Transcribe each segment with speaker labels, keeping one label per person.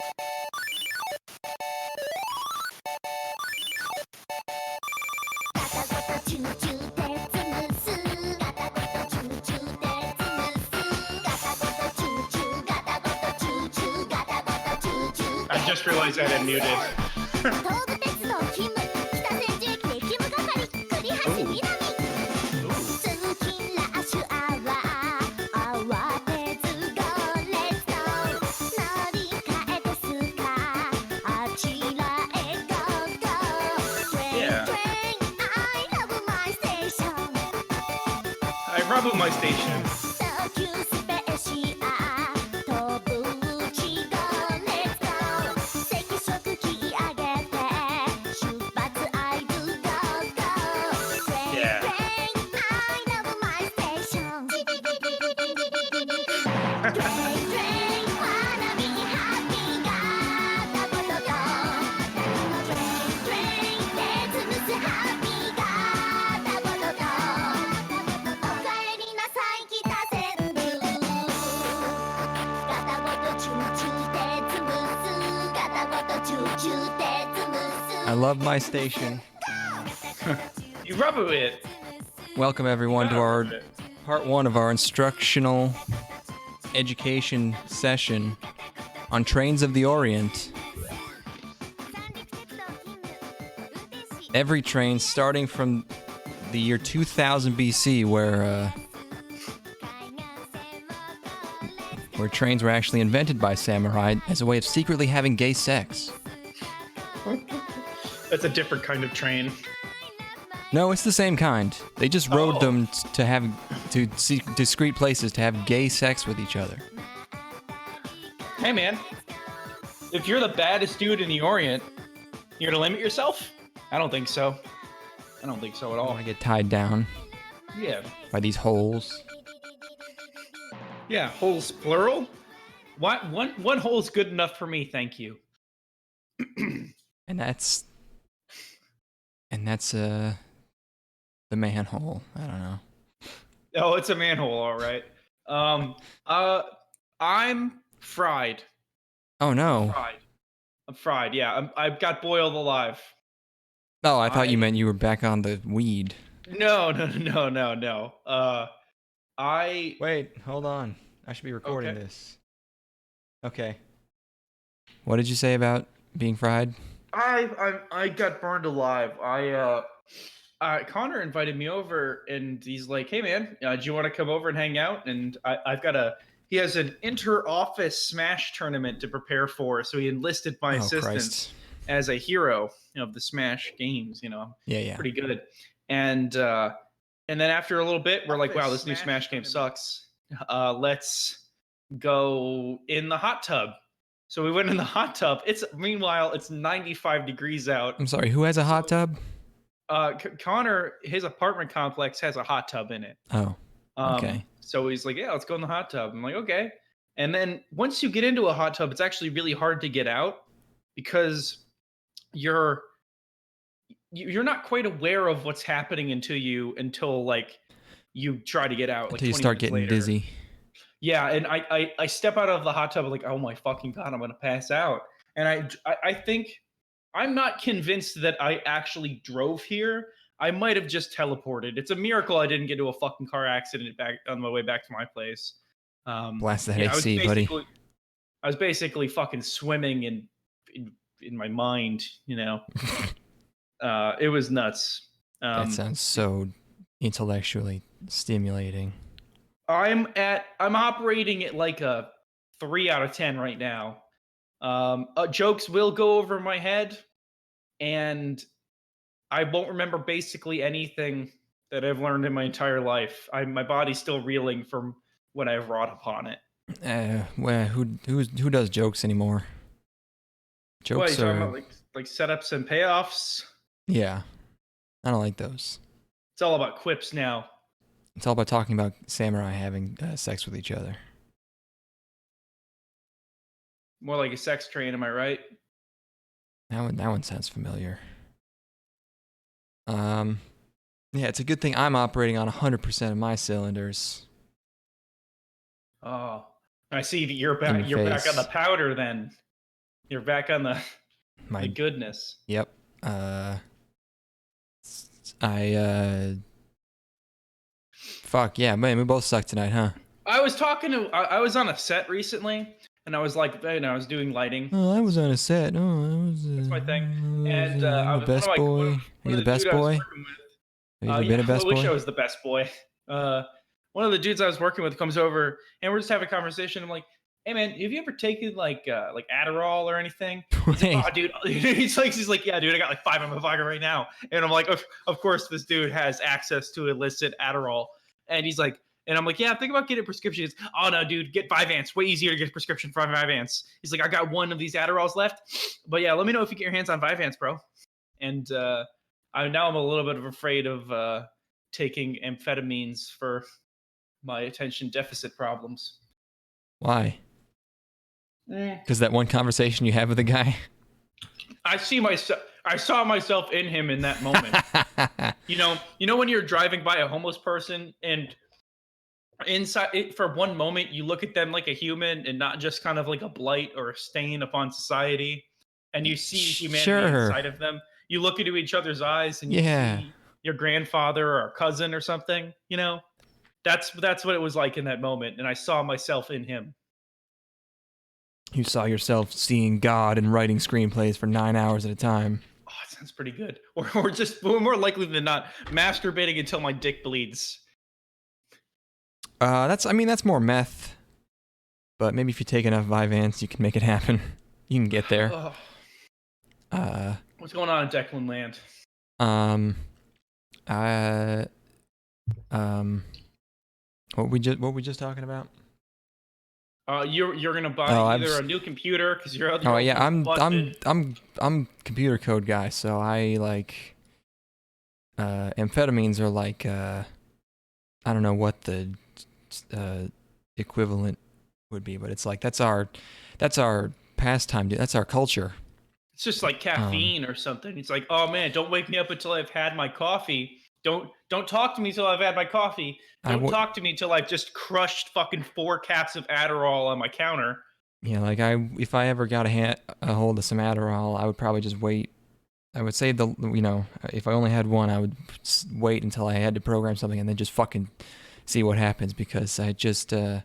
Speaker 1: I just realized I had muted. I rubble my station.
Speaker 2: I love my station.
Speaker 1: You rubble it.
Speaker 2: Welcome everyone to our part one of our instructional education session on Trains of the Orient. Every train starting from the year 2000 BC where trains were actually invented by samurai as a way of secretly having gay sex.
Speaker 1: That's a different kind of train.
Speaker 2: No, it's the same kind. They just rode them to see discreet places to have gay sex with each other.
Speaker 1: Hey man, if you're the baddest dude in the Orient, you're gonna limit yourself? I don't think so. I don't think so at all.
Speaker 2: I get tied down.
Speaker 1: Yeah.
Speaker 2: By these holes.
Speaker 1: Yeah, holes plural. One hole is good enough for me, thank you.
Speaker 2: And that's the manhole. I don't know.
Speaker 1: Oh, it's a manhole, all right. I'm fried.
Speaker 2: Oh no.
Speaker 1: I'm fried. Yeah, I got boiled alive.
Speaker 2: Oh, I thought you meant you were back on the weed.
Speaker 1: No.
Speaker 2: Wait, hold on. I should be recording this. Okay. What did you say about being fried?
Speaker 1: I got burned alive. Connor invited me over, and he's like, "Hey man, do you want to come over and hang out?" And he has an inter-office Smash tournament to prepare for, so he enlisted my assistance as a hero of the Smash games. You know,
Speaker 2: yeah,
Speaker 1: pretty good. And then after a little bit, we're like, "Wow, this new Smash game sucks. Let's go in the hot tub." So we went in the hot tub. Meanwhile, it's 95 degrees out.
Speaker 2: I'm sorry, who has a hot tub?
Speaker 1: Connor, his apartment complex has a hot tub in it.
Speaker 2: Oh, okay.
Speaker 1: So he's like, yeah, let's go in the hot tub. I'm like, okay. And then once you get into a hot tub, it's actually really hard to get out because you're not quite aware of what's happening until like you try to get out.
Speaker 2: Until you start getting dizzy.
Speaker 1: Yeah, and I step out of the hot tub like, oh my fucking god, I'm gonna pass out. And I think I'm not convinced that I actually drove here. I might have just teleported. It's a miracle I didn't get into a fucking car accident back on my way back to my place.
Speaker 2: Blast that AC, buddy.
Speaker 1: I was basically fucking swimming in my mind, you know. It was nuts.
Speaker 2: That sounds so intellectually stimulating.
Speaker 1: I'm operating at like a 3 out of 10 right now. Jokes will go over my head, and I won't remember basically anything that I've learned in my entire life. My body's still reeling from what I've wrought upon it.
Speaker 2: Well, who does jokes anymore? Jokes are
Speaker 1: about, like setups and payoffs.
Speaker 2: Yeah, I don't like those.
Speaker 1: It's all about quips now.
Speaker 2: It's all about talking about samurai having sex with each other.
Speaker 1: More like a sex train, am I right?
Speaker 2: That one sounds familiar. Yeah, it's a good thing I'm operating on 100% of my cylinders.
Speaker 1: Oh, I see that you're back on the powder then. You're back on the
Speaker 2: My
Speaker 1: goodness.
Speaker 2: Yep. I fuck yeah, man, we both suck tonight, huh?
Speaker 1: I was talking to I was on a set recently, and I was like, I was doing lighting.
Speaker 2: Oh, I was on a set. Oh, I was.
Speaker 1: That's my thing. And
Speaker 2: I'm
Speaker 1: I
Speaker 2: the
Speaker 1: was
Speaker 2: best boy. Are
Speaker 1: one
Speaker 2: you
Speaker 1: of
Speaker 2: the
Speaker 1: the dude
Speaker 2: best
Speaker 1: I was
Speaker 2: boy?
Speaker 1: working with.
Speaker 2: Have you ever been
Speaker 1: Yeah,
Speaker 2: a best
Speaker 1: I wish
Speaker 2: boy?
Speaker 1: I was the best boy. One of the dudes I was working with comes over, and we're just having a conversation. I'm like, "Hey, man, have you ever taken like Adderall or anything?" He's like,
Speaker 2: Wait.
Speaker 1: "Oh, dude." He's like, "Yeah, dude, I got like 5 in my pocket right now." And I'm like, "Of course, this dude has access to illicit Adderall." And he's like, and I'm like, "Yeah, think about getting a prescription." He's, "Oh no, dude, get Vyvanse. Way easier to get a prescription for Vyvanse." He's like, "I got one of these Adderalls left, but yeah, let me know if you get your hands on Vyvanse, bro." And I'm a little bit of afraid of taking amphetamines for my attention deficit problems.
Speaker 2: Why?
Speaker 1: Eh.
Speaker 2: Because that one conversation you had with a guy.
Speaker 1: I saw myself in him in that moment. You know when you're driving by a homeless person and inside it, for one moment you look at them like a human and not just kind of like a blight or a stain upon society, and you see humanity
Speaker 2: Sure.
Speaker 1: inside of them. You look into each other's eyes and you
Speaker 2: Yeah.
Speaker 1: see your grandfather or cousin or something. That's what it was like in that moment, and I saw myself in him.
Speaker 2: You saw yourself seeing God and writing screenplays for 9 hours at a time.
Speaker 1: Oh, it sounds pretty good. Or we're more likely than not masturbating until my dick bleeds.
Speaker 2: That's more meth. But maybe if you take enough Vyvanse, you can make it happen. You can get there.
Speaker 1: What's going on in Declan Land?
Speaker 2: What we just talking about?
Speaker 1: You're gonna buy either a new computer because your other.
Speaker 2: Oh yeah,
Speaker 1: busted.
Speaker 2: I'm computer code guy, so I like amphetamines are like I don't know what the equivalent would be, but it's like that's our pastime, dude. That's our culture.
Speaker 1: It's just like caffeine or something. It's like, oh man, don't wake me up until I've had my coffee. Don't talk to me till I've had my coffee. Don't talk to me till I've just crushed fucking 4 caps of Adderall on my counter.
Speaker 2: Yeah, like if I ever got a hold of some Adderall, I would probably just wait. I would save if I only had one, I would wait until I had to program something and then just fucking see what happens, because I just I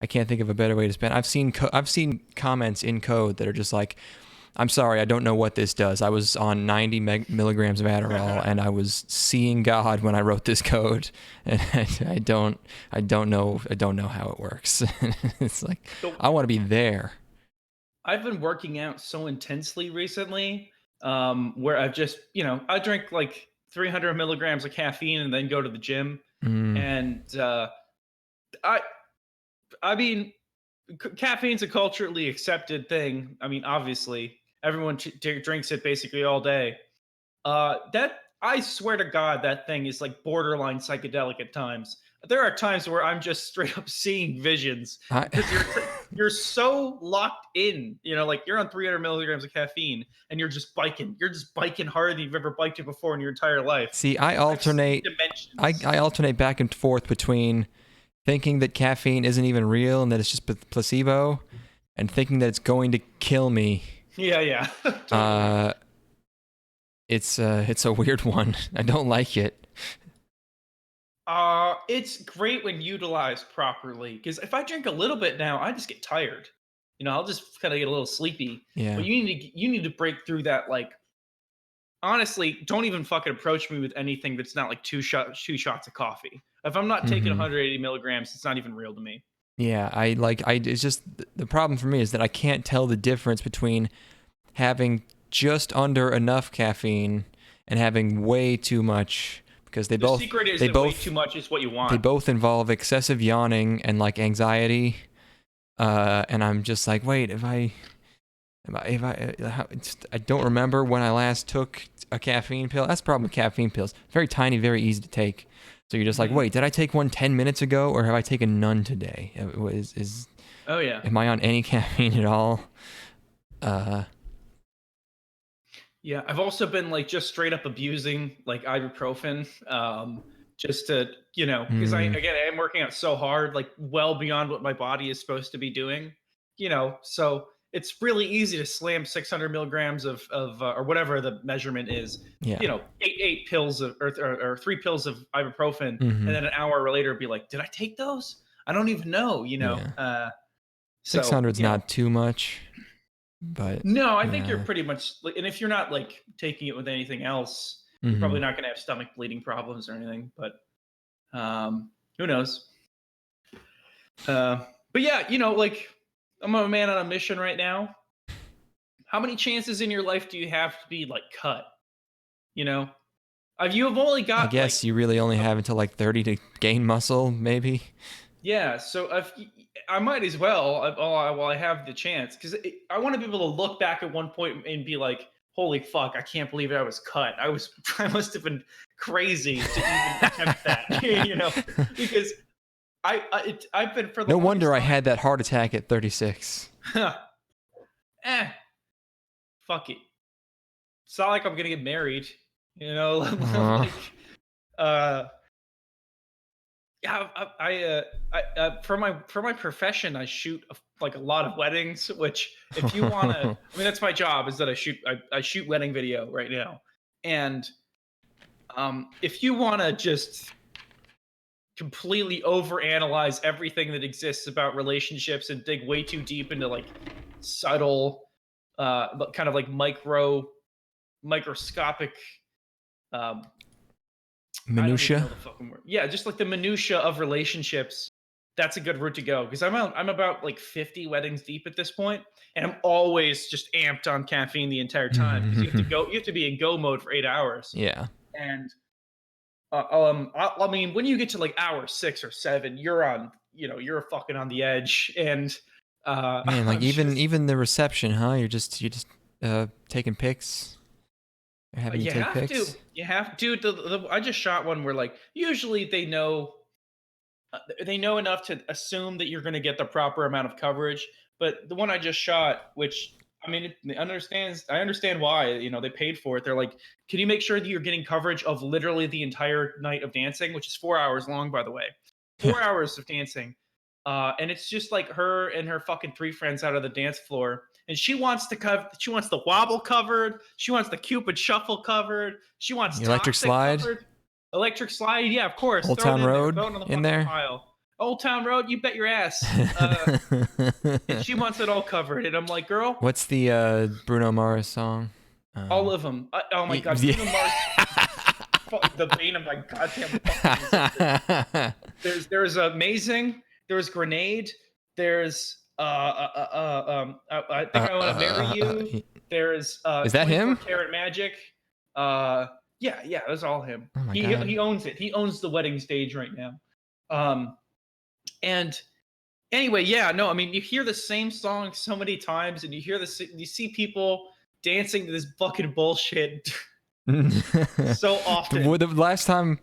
Speaker 2: can't think of a better way to spend. I've seen comments in code that are just like, I'm sorry, I don't know what this does. I was on 90 milligrams of Adderall and I was seeing God when I wrote this code, and I don't know how it works. It's like, I want to be there.
Speaker 1: I've been working out so intensely recently, where I've just, I drink like 300 milligrams of caffeine and then go to the gym. And I mean, caffeine's a culturally accepted thing. I mean, obviously, everyone drinks it basically all day. That I swear to God, that thing is like borderline psychedelic at times. There are times where I'm just straight up seeing visions because you're so locked in. Like you're on 300 milligrams of caffeine and you're just biking. You're just biking harder than you've ever biked it before in your entire life.
Speaker 2: See, I alternate. I alternate back and forth between thinking that caffeine isn't even real and that it's just placebo, and thinking that it's going to kill me.
Speaker 1: Yeah. Totally.
Speaker 2: It's a weird one. I don't like it.
Speaker 1: It's great when utilized properly, because if I drink a little bit now, I just get tired. I'll just kind of get a little sleepy.
Speaker 2: Yeah.
Speaker 1: But you need to break through that. Like, honestly, don't even fucking approach me with anything that's not like two shots of coffee. If I'm not taking 180 milligrams, it's not even real to me.
Speaker 2: Yeah, it's just the problem for me is that I can't tell the difference between having just under enough caffeine and having way too much, because the
Speaker 1: secret is that way too much is what you want.
Speaker 2: They both involve excessive yawning and like anxiety, and I'm just like, wait, I don't remember when I last took a caffeine pill. That's the problem with caffeine pills. Very tiny, very easy to take. So you're just like, wait, did I take one 10 minutes ago, or have I taken none today?
Speaker 1: Oh yeah.
Speaker 2: Am I on any caffeine at all?
Speaker 1: Yeah, I've also been like just straight up abusing like ibuprofen, just to because I am working out so hard, like well beyond what my body is supposed to be doing. So it's really easy to slam 600 milligrams of or whatever the measurement is.
Speaker 2: Yeah.
Speaker 1: You know, eight pills of or 3 pills of ibuprofen,
Speaker 2: Mm-hmm.
Speaker 1: and then an hour later be like, did I take those? I don't even know. You know.
Speaker 2: Yeah.
Speaker 1: So
Speaker 2: 600's
Speaker 1: you know,
Speaker 2: not too much, but
Speaker 1: no, I think you're
Speaker 2: yeah.
Speaker 1: pretty much, and if you're not like taking it with anything else, you're
Speaker 2: Mm-hmm.
Speaker 1: probably not going to have stomach bleeding problems or anything. But who knows? But yeah, you know, like I'm a man on a mission right now. How many chances in your life do you have to be like cut? You know, you have only
Speaker 2: I
Speaker 1: got like
Speaker 2: guess you really only have until like 30 to gain muscle, maybe.
Speaker 1: yeah. So if I might as well while I have the chance, because I want to be able to look back at one point and be like, "Holy fuck! I can't believe I was cut. I must have been crazy to even attempt that." You know, because I've been for the
Speaker 2: No
Speaker 1: longest
Speaker 2: wonder I
Speaker 1: time.
Speaker 2: had that heart attack at 36.
Speaker 1: Fuck it. It's not like I'm gonna get married. You know,
Speaker 2: Aw.
Speaker 1: like uh yeah, for my profession, I shoot like a lot of weddings. Which, if you want to, I mean, that's my job. Is that I shoot wedding video right now, and if you want to just completely overanalyze everything that exists about relationships and dig way too deep into like subtle, but kind of like microscopic um, I don't even know
Speaker 2: Minutia.
Speaker 1: the fucking word. Yeah, just like the minutia of relationships. That's a good route to go because I'm about like 50 weddings deep at this point, and I'm always just amped on caffeine the entire time because you have to be in go mode for 8 hours.
Speaker 2: Yeah.
Speaker 1: And I mean, when you get to like hour 6 or 7, you're fucking on the edge, and
Speaker 2: Man, like
Speaker 1: I'm just
Speaker 2: even the reception, huh? You're just taking pics. They're having you
Speaker 1: you
Speaker 2: take
Speaker 1: have
Speaker 2: pics.
Speaker 1: to. I just shot one where like usually they know enough to assume that you're going to get the proper amount of coverage. But the one I just shot, which I mean, I understand why. You know, they paid for it. They're like, can you make sure that you're getting coverage of literally the entire night of dancing, which is 4 hours long, by the way, 4 hours of dancing. And it's just like her and her fucking 3 friends out of the dance floor. And she wants the wobble covered. She wants the Cupid shuffle covered. She wants
Speaker 2: The electric
Speaker 1: toxic
Speaker 2: slide.
Speaker 1: covered. Electric slide, yeah, of course.
Speaker 2: Old
Speaker 1: Throw it
Speaker 2: Town
Speaker 1: in there.
Speaker 2: Road
Speaker 1: Throw it on the
Speaker 2: in
Speaker 1: fucking
Speaker 2: there.
Speaker 1: pile. Old Town Road, you bet your ass. And she wants it all covered. And I'm like, girl,
Speaker 2: What's the Bruno Mars song?
Speaker 1: all of them. Oh my god,
Speaker 2: yeah.
Speaker 1: Bruno Mars, the bane of my goddamn fucking existence. There's amazing. There's grenade. There's I think I want to marry you. There's
Speaker 2: Is that
Speaker 1: 24
Speaker 2: him?
Speaker 1: karat magic. Yeah, that's all him.
Speaker 2: Oh my god.
Speaker 1: He owns it. He owns the wedding stage right now. And anyway, yeah, no, I mean, you hear the same song so many times, and you see people dancing to this fucking bullshit so often.
Speaker 2: The last time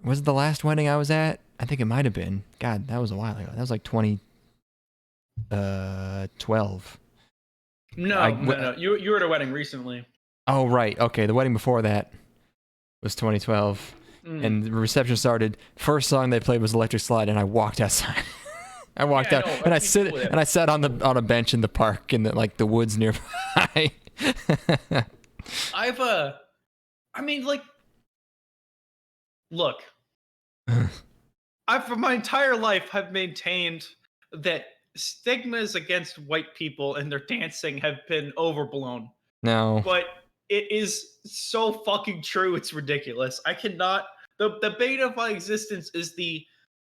Speaker 2: was it the last wedding I was at? I think it might have been. God, that was a while ago. That was like 2012.
Speaker 1: No. You were at a wedding recently.
Speaker 2: Oh right, okay. The wedding before that was 2012, and the reception started. First song they played was Electric Slide, and I walked outside. I walked out, and I sat on a bench in the park in the woods nearby.
Speaker 1: I mean, like, look, for my entire life have maintained that stigmas against white people and their dancing have been overblown.
Speaker 2: No.
Speaker 1: But it is so fucking true, it's ridiculous. I cannot. The bane of my existence is the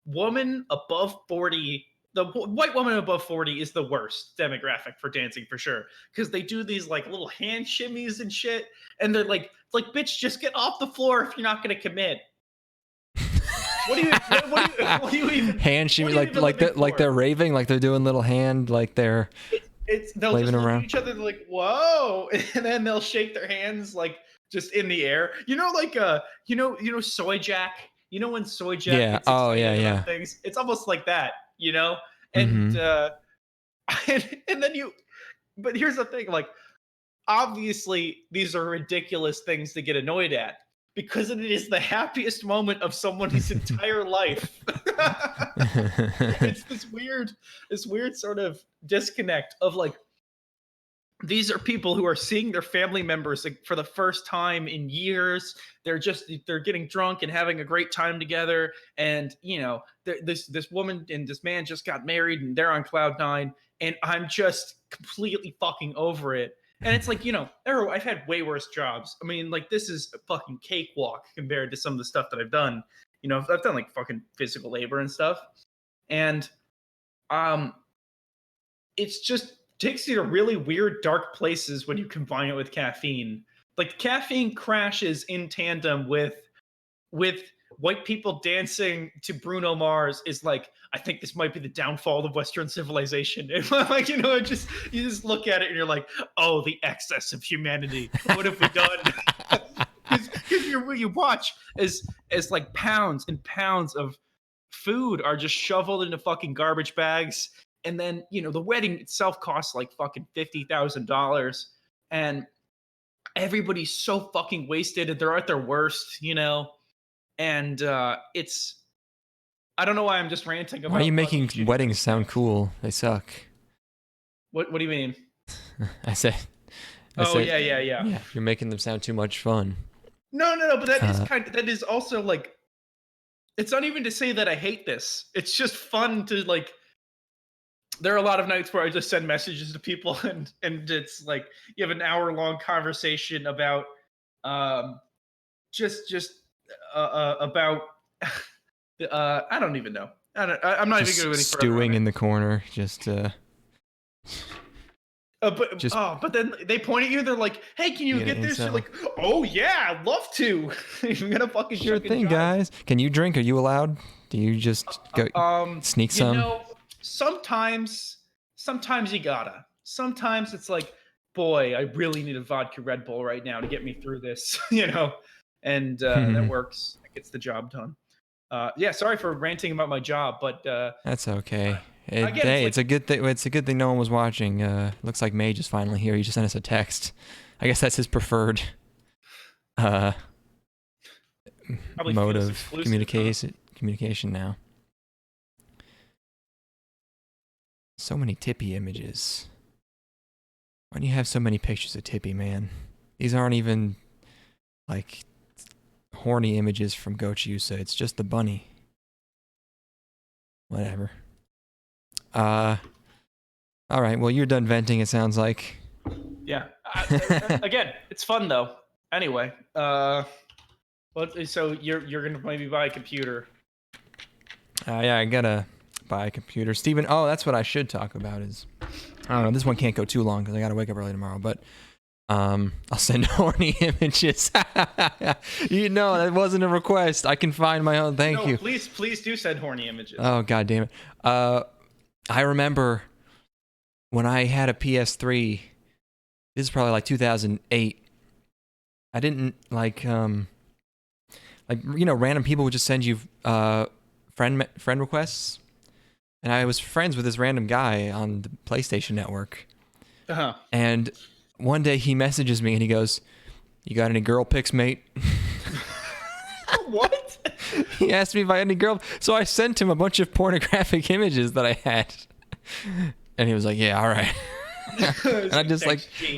Speaker 1: woman above 40. The white woman above 40 is the worst demographic for dancing for sure, because they do these like little hand shimmies and shit, and they're like, bitch, just get off the floor if you're not gonna commit. What do you even
Speaker 2: hand shimmy like they're raving, like they're doing little hand, like they're
Speaker 1: they'll just look
Speaker 2: around
Speaker 1: at each other, they're like, whoa, and then they'll shake their hands like just in the air. You know, like Soy Jack. You know when Soy Jack gets excited about things? It's almost like that, you know? And and then but here's the thing, like, obviously these are ridiculous things to get annoyed at because it is the happiest moment of someone's entire life. It's this weird sort of disconnect of like, these are people who are seeing their family members like, for the first time in years. They're getting drunk and having a great time together. And this woman and this man just got married, and they're on cloud nine. And I'm just completely fucking over it. And it's like, I've had way worse jobs. I mean, like, this is a fucking cakewalk compared to some of the stuff that I've done. I've done like fucking physical labor and stuff. And it's just takes you to really weird, dark places when you combine it with caffeine. Like, caffeine crashes in tandem with white people dancing to Bruno Mars is like, I think this might be the downfall of Western civilization. And like, you just look at it and you're like, oh, the excess of humanity. What have we done? Because you watch as like pounds and pounds of food are just shoveled into fucking garbage bags. And then, the wedding itself costs like fucking $50,000. And everybody's so fucking wasted and they're at their worst, And it's, I don't know why I'm just ranting about.
Speaker 2: Why are you making weddings sound cool? They suck.
Speaker 1: What do you mean?
Speaker 2: I said.
Speaker 1: Yeah.
Speaker 2: Yeah, you're making them sound too much fun.
Speaker 1: No, but that is also like, it's not even to say that I hate this. It's just fun to like. There are a lot of nights where I just send messages to people and it's like you have an hour-long conversation about just about I don't even know. I'm not
Speaker 2: just
Speaker 1: even going to go any further.
Speaker 2: Stewing in the corner, just
Speaker 1: but then they point at you. They're like, "Hey, can you get this?" You're like, "Oh yeah, I'd love to." You're gonna fucking
Speaker 2: sure thing, guys. Can you drink? Are you allowed? Do you just go sneak some?
Speaker 1: Sometimes you gotta. Sometimes it's like, boy, I really need a vodka Red Bull right now to get me through this, and that works. It gets the job done. Yeah, sorry for ranting about my job, but
Speaker 2: that's okay. It's a good thing. It's a good thing no one was watching. Looks like Mage is finally here. He just sent us a text. I guess that's his preferred mode of communication now. So many Tippy images. Why do you have so many pictures of Tippy, man? These aren't even like horny images from Gochiusa. It's just the bunny. Whatever. All right. Well, you're done venting. It sounds like.
Speaker 1: Yeah. Again, it's fun though. Anyway, so you're gonna maybe buy a computer?
Speaker 2: Yeah, I gotta buy a computer. Steven, that's what I should talk about is, I don't know, this one can't go too long because I gotta wake up early tomorrow, but I'll send horny images. That wasn't a request. I can find my own. Thank you.
Speaker 1: Please do send horny images.
Speaker 2: Oh, god damn it. I remember when I had a PS3, this is probably like 2008, I didn't random people would just send you friend requests. And I was friends with this random guy on the PlayStation Network.
Speaker 1: Uh-huh.
Speaker 2: And one day he messages me and he goes, "You got any girl pics, mate?"
Speaker 1: What?
Speaker 2: He asked me if I had any girl. So I sent him a bunch of pornographic images that I had. And he was like, "Yeah, all right." And I just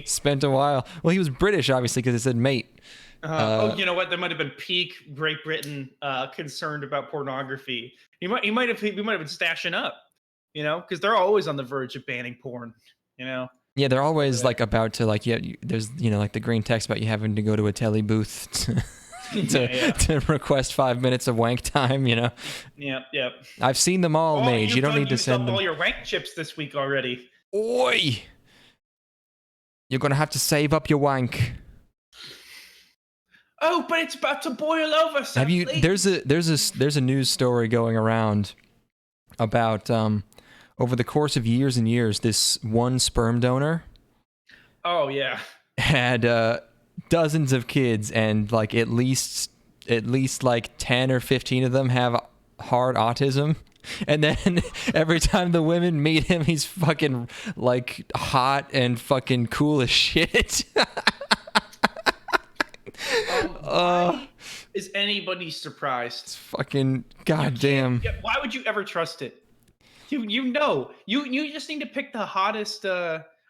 Speaker 2: spent a while. Well, he was British, obviously, because it said mate.
Speaker 1: You know what? There might have been peak Great Britain concerned about pornography. We might have been stashing up, because they're always on the verge of banning porn.
Speaker 2: Yeah, they're always like about to there's like the green text about you having to go to a telly booth to request 5 minutes of wank time.
Speaker 1: Yeah.
Speaker 2: I've seen them all, Mage. You don't need to send them
Speaker 1: all your wank chips this week already.
Speaker 2: Oi! You're gonna have to save up your wank.
Speaker 1: Oh, but it's about to boil over.
Speaker 2: Have you? There's a news story going around about over the course of years and years, this one sperm donor.
Speaker 1: Oh yeah.
Speaker 2: Had dozens of kids, and like at least like 10 or 15 of them have hard autism. And then every time the women meet him, he's fucking like hot and fucking cool as shit.
Speaker 1: Why is anybody surprised?
Speaker 2: It's fucking goddamn.
Speaker 1: Why would you ever trust it? You just need to pick the hottest.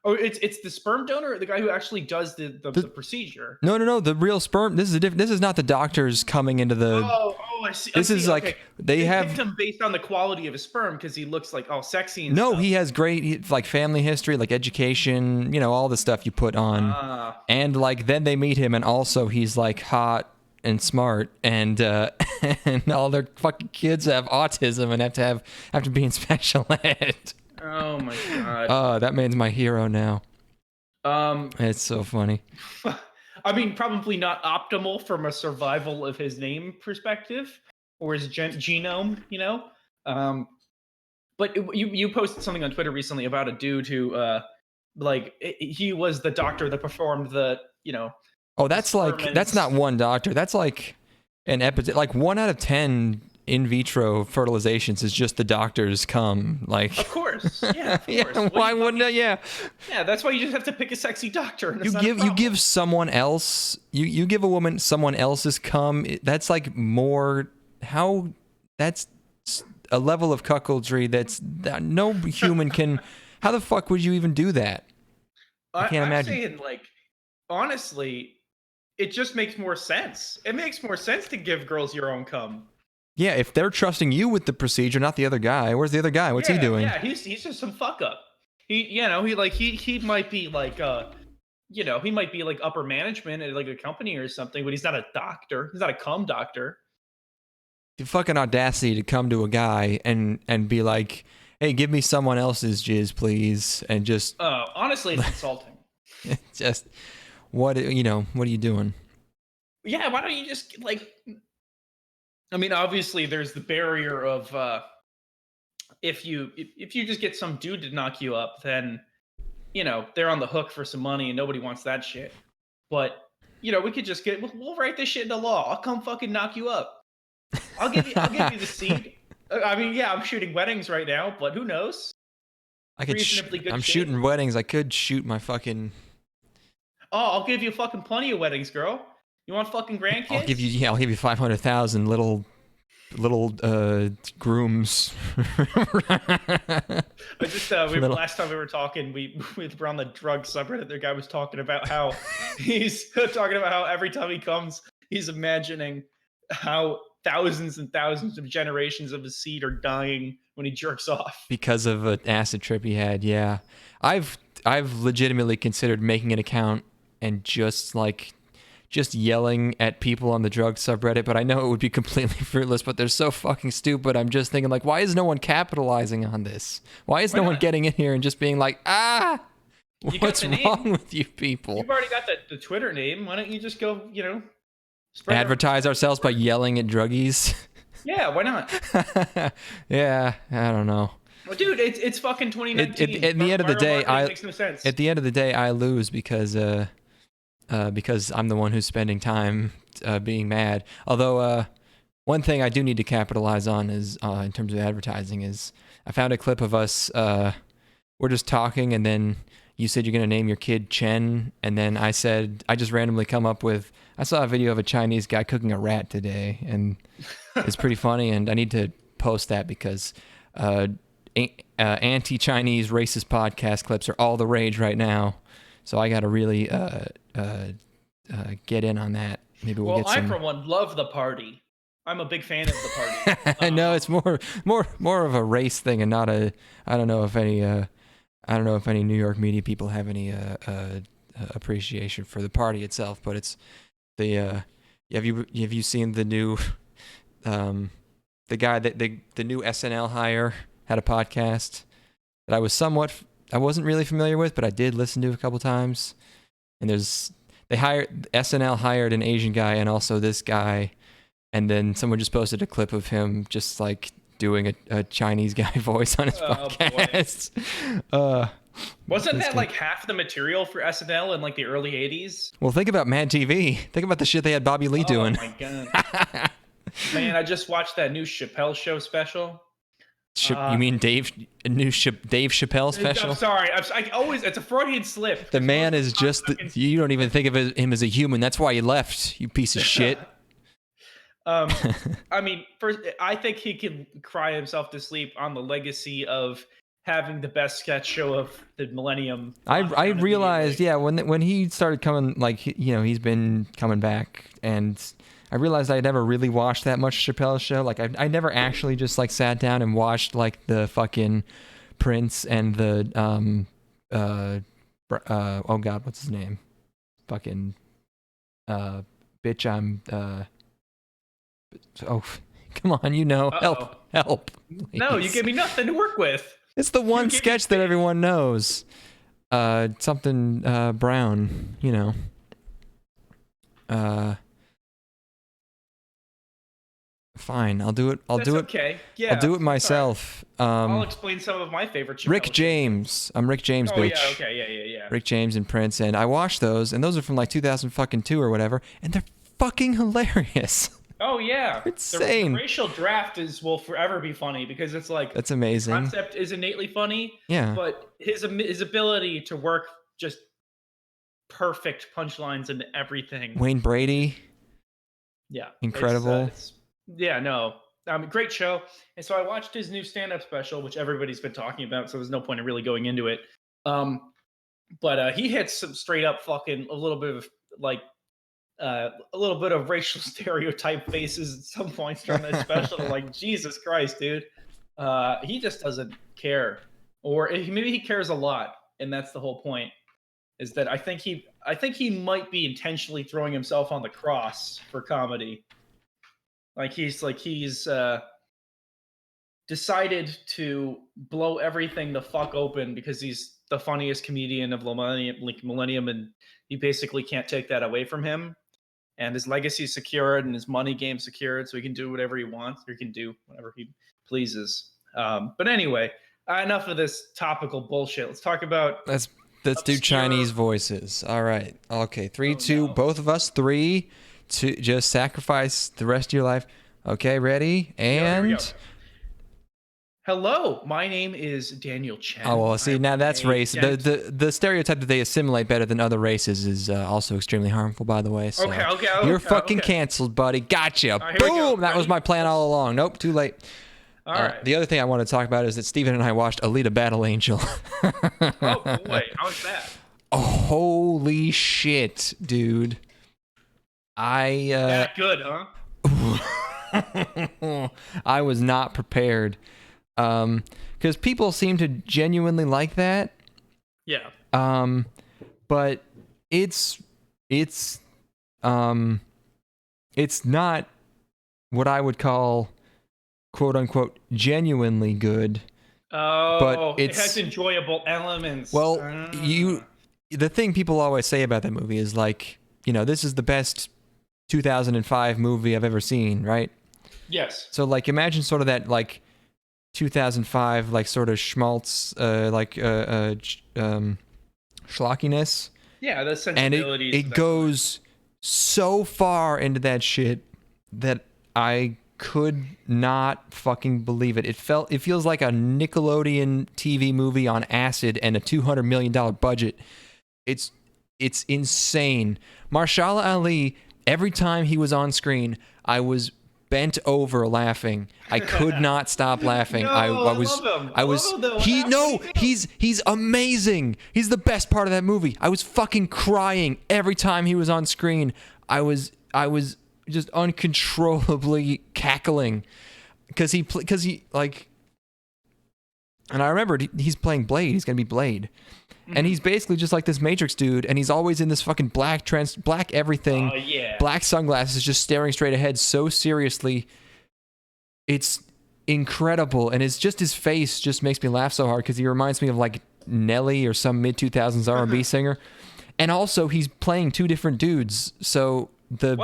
Speaker 1: Oh, it's the sperm donor, or the guy who actually does the procedure.
Speaker 2: No. The real sperm. This is This is not the doctors coming into the.
Speaker 1: Oh, I see.
Speaker 2: This is
Speaker 1: Okay.
Speaker 2: like they
Speaker 1: Picked
Speaker 2: have.
Speaker 1: him based on the quality of his sperm because he looks like all sexy and
Speaker 2: No,
Speaker 1: stuff.
Speaker 2: he has great like family history, like education. You know, all the stuff you put on. And like then they meet him, and also he's like hot and smart, and and all their fucking kids have autism and have to be in special ed.
Speaker 1: Oh my god.
Speaker 2: Oh, that man's my hero now. It's so funny.
Speaker 1: I mean, probably not optimal from a survival of his name perspective or his genome, you know. But you posted something on Twitter recently about a dude who, he was the doctor that performed the,
Speaker 2: Oh, that's not one doctor. That's like an episode. Like 1 out of 10 in vitro fertilizations is just the doctors come. Like,
Speaker 1: of course, yeah, of course.
Speaker 2: Yeah, why wouldn't it? Yeah,
Speaker 1: yeah. That's why you just have to pick a sexy doctor. And
Speaker 2: you give someone else. You give a woman someone else's cum. That's like more. That's a level of cuckoldry that no human can. How the fuck would you even do that? I can't imagine.
Speaker 1: I'm saying, honestly, it just makes more sense. It makes more sense to give girls your own cum.
Speaker 2: Yeah, if they're trusting you with the procedure, not the other guy. Where's the other guy? What's he doing?
Speaker 1: Yeah, he's just some fuck up. He might be he might be like upper management at like a company or something, but he's not a doctor. He's not a cum doctor.
Speaker 2: The fucking audacity to come to a guy and be like, "Hey, give me someone else's jizz, please," and just.
Speaker 1: Honestly, it's insulting.
Speaker 2: It's just what are you doing?
Speaker 1: Yeah, why don't you just I mean, obviously, there's the barrier of if you just get some dude to knock you up, then they're on the hook for some money, and nobody wants that shit. But we could just we'll write this shit into law. I'll come fucking knock you up. I'll give you the seed. I mean, yeah, I'm shooting weddings right now, but who knows?
Speaker 2: I'm shooting weddings. I could shoot my fucking.
Speaker 1: Oh, I'll give you fucking plenty of weddings, girl. You want fucking grandkids?
Speaker 2: I'll give you 500,000 little grooms.
Speaker 1: Last time we were talking, we were on the drug subreddit. The guy was talking about how every time he comes, he's imagining how thousands and thousands of generations of his seed are dying when he jerks off
Speaker 2: because of an acid trip he had. Yeah, I've legitimately considered making an account and just yelling at people on the drug subreddit, but I know it would be completely fruitless, but they're so fucking stupid. I'm just thinking, why is no one capitalizing on this? Why is no one getting in here and just being like, what's wrong with you people?
Speaker 1: You've already got the Twitter name. Why don't you just go,
Speaker 2: advertise ourselves by yelling at druggies?
Speaker 1: Yeah, why not?
Speaker 2: Yeah, I don't know.
Speaker 1: Well, dude, it's fucking 2019.
Speaker 2: At the end of the day,
Speaker 1: makes no sense.
Speaker 2: At the end of the day, I lose because I'm the one who's spending time being mad. Although one thing I do need to capitalize on is in terms of advertising is I found a clip of us. We're just talking, and then you said you're gonna name your kid Chen, and then I said I just randomly come up with. I saw a video of a Chinese guy cooking a rat today, and it's pretty funny. And I need to post that because anti-Chinese racist podcast clips are all the rage right now. So I got to really get in on that. Maybe we'll get some.
Speaker 1: I, for one, love the party. I'm a big fan of the party.
Speaker 2: No, it's more of a race thing, and not a. I don't know if any New York media people have any appreciation for the party itself, but it's the. Have you seen the new, the guy that the new SNL hire had a podcast that I wasn't really familiar with, but I did listen to a couple times. And SNL hired an Asian guy and also this guy, and then someone just posted a clip of him just doing a Chinese guy voice on his podcast.
Speaker 1: Wasn't that half the material for SNL in the early 80s?
Speaker 2: Well, think about Mad TV. Think about the shit they had Bobby Lee doing.
Speaker 1: Oh my god. Man, I just watched that new Chappelle Show special.
Speaker 2: You mean Dave Chappelle special?
Speaker 1: I'm sorry. It's a Freudian slip.
Speaker 2: The man is just you don't even think of him as a human. That's why he left, you piece of shit.
Speaker 1: I mean, first, I think he can cry himself to sleep on the legacy of having the best sketch show of the millennium.
Speaker 2: I realized, yeah, when he started coming, like, he's been coming back, and I realized I never really watched that much Chappelle's show. Like, I never actually just, like, sat down and watched, like, the fucking Prince and the, oh God, what's his name? Fucking, bitch, oh, come on, help. Please.
Speaker 1: No, you gave me nothing to work with.
Speaker 2: It's the one sketch that everyone knows. Something, Brown, Fine, I'll do it.
Speaker 1: Okay. Yeah.
Speaker 2: I'll do it myself.
Speaker 1: I'll explain some of my favorite.
Speaker 2: Rick James. I'm Rick James, bitch.
Speaker 1: Yeah. Okay. Yeah.
Speaker 2: Rick James and Prince, and I watched those, and those are from like 2002 or whatever, and they're fucking hilarious.
Speaker 1: Oh yeah,
Speaker 2: insane.
Speaker 1: The racial draft will forever be funny because it's like
Speaker 2: that's amazing.
Speaker 1: The concept is innately funny.
Speaker 2: Yeah.
Speaker 1: But his ability to work just perfect punchlines and everything.
Speaker 2: Wayne Brady.
Speaker 1: Yeah.
Speaker 2: Incredible.
Speaker 1: Great show. And so I watched his new stand-up special, which everybody's been talking about, so there's no point in really going into it. But he hits some straight up fucking a little bit of racial stereotype faces at some points during that special. Like, Jesus Christ, dude. He just doesn't care, or maybe he cares a lot, and that's the whole point. Is that I think he might be intentionally throwing himself on the cross for comedy. He's decided to blow everything the fuck open because he's the funniest comedian of millennium, and he basically can't take that away from him. And his legacy is secured, and his money game secured, so he can do whatever he wants, or he can do whatever he pleases. But anyway, enough of this topical bullshit. Let's talk about.
Speaker 2: Let's do Chinese voices. All right. Okay. 3, 2. No. Both of us. 3, 2. Just sacrifice the rest of your life. Okay. Ready? And.
Speaker 1: Here we go. Hello, my name is Daniel Chen.
Speaker 2: Oh well, see now that's race. The stereotype that they assimilate better than other races is also extremely harmful, by the way. So
Speaker 1: okay.
Speaker 2: You're fucking canceled, buddy. Gotcha. Right, boom. That was my plan all along. Nope. Too late.
Speaker 1: All right.
Speaker 2: The other thing I want to talk about is that Steven and I watched Alita Battle Angel.
Speaker 1: Oh boy, how's that?
Speaker 2: Oh, holy shit, dude!
Speaker 1: That good,
Speaker 2: huh? I was not prepared, because people seem to genuinely like that.
Speaker 1: Yeah.
Speaker 2: But it's not what I would call, quote unquote, genuinely good.
Speaker 1: Oh,
Speaker 2: but it
Speaker 1: has enjoyable elements.
Speaker 2: Well, the thing people always say about that movie is like, this is the best 2005 movie I've ever seen, right?
Speaker 1: Yes.
Speaker 2: So like, imagine sort of that like 2005 like sort of schmaltz schlockiness.
Speaker 1: Yeah, the sensibilities.
Speaker 2: And it goes so far into that shit that I could not fucking believe it. It feels like a Nickelodeon TV movie on acid and a $200 million budget. It's insane. Mahershala Ali, every time he was on screen, I was bent over laughing. I could not stop laughing.
Speaker 1: No,
Speaker 2: I was he's amazing. He's the best part of that movie. I was fucking crying every time he was on screen. I was just uncontrollably cackling because he like, and I remembered he's playing Blade. He's gonna be Blade, and he's basically just like this Matrix dude, and he's always in this fucking black everything, black sunglasses, just staring straight ahead so seriously. It's incredible, and it's just his face just makes me laugh so hard because he reminds me of like Nelly or some mid 2000s R&B singer, and also he's playing two different dudes. So the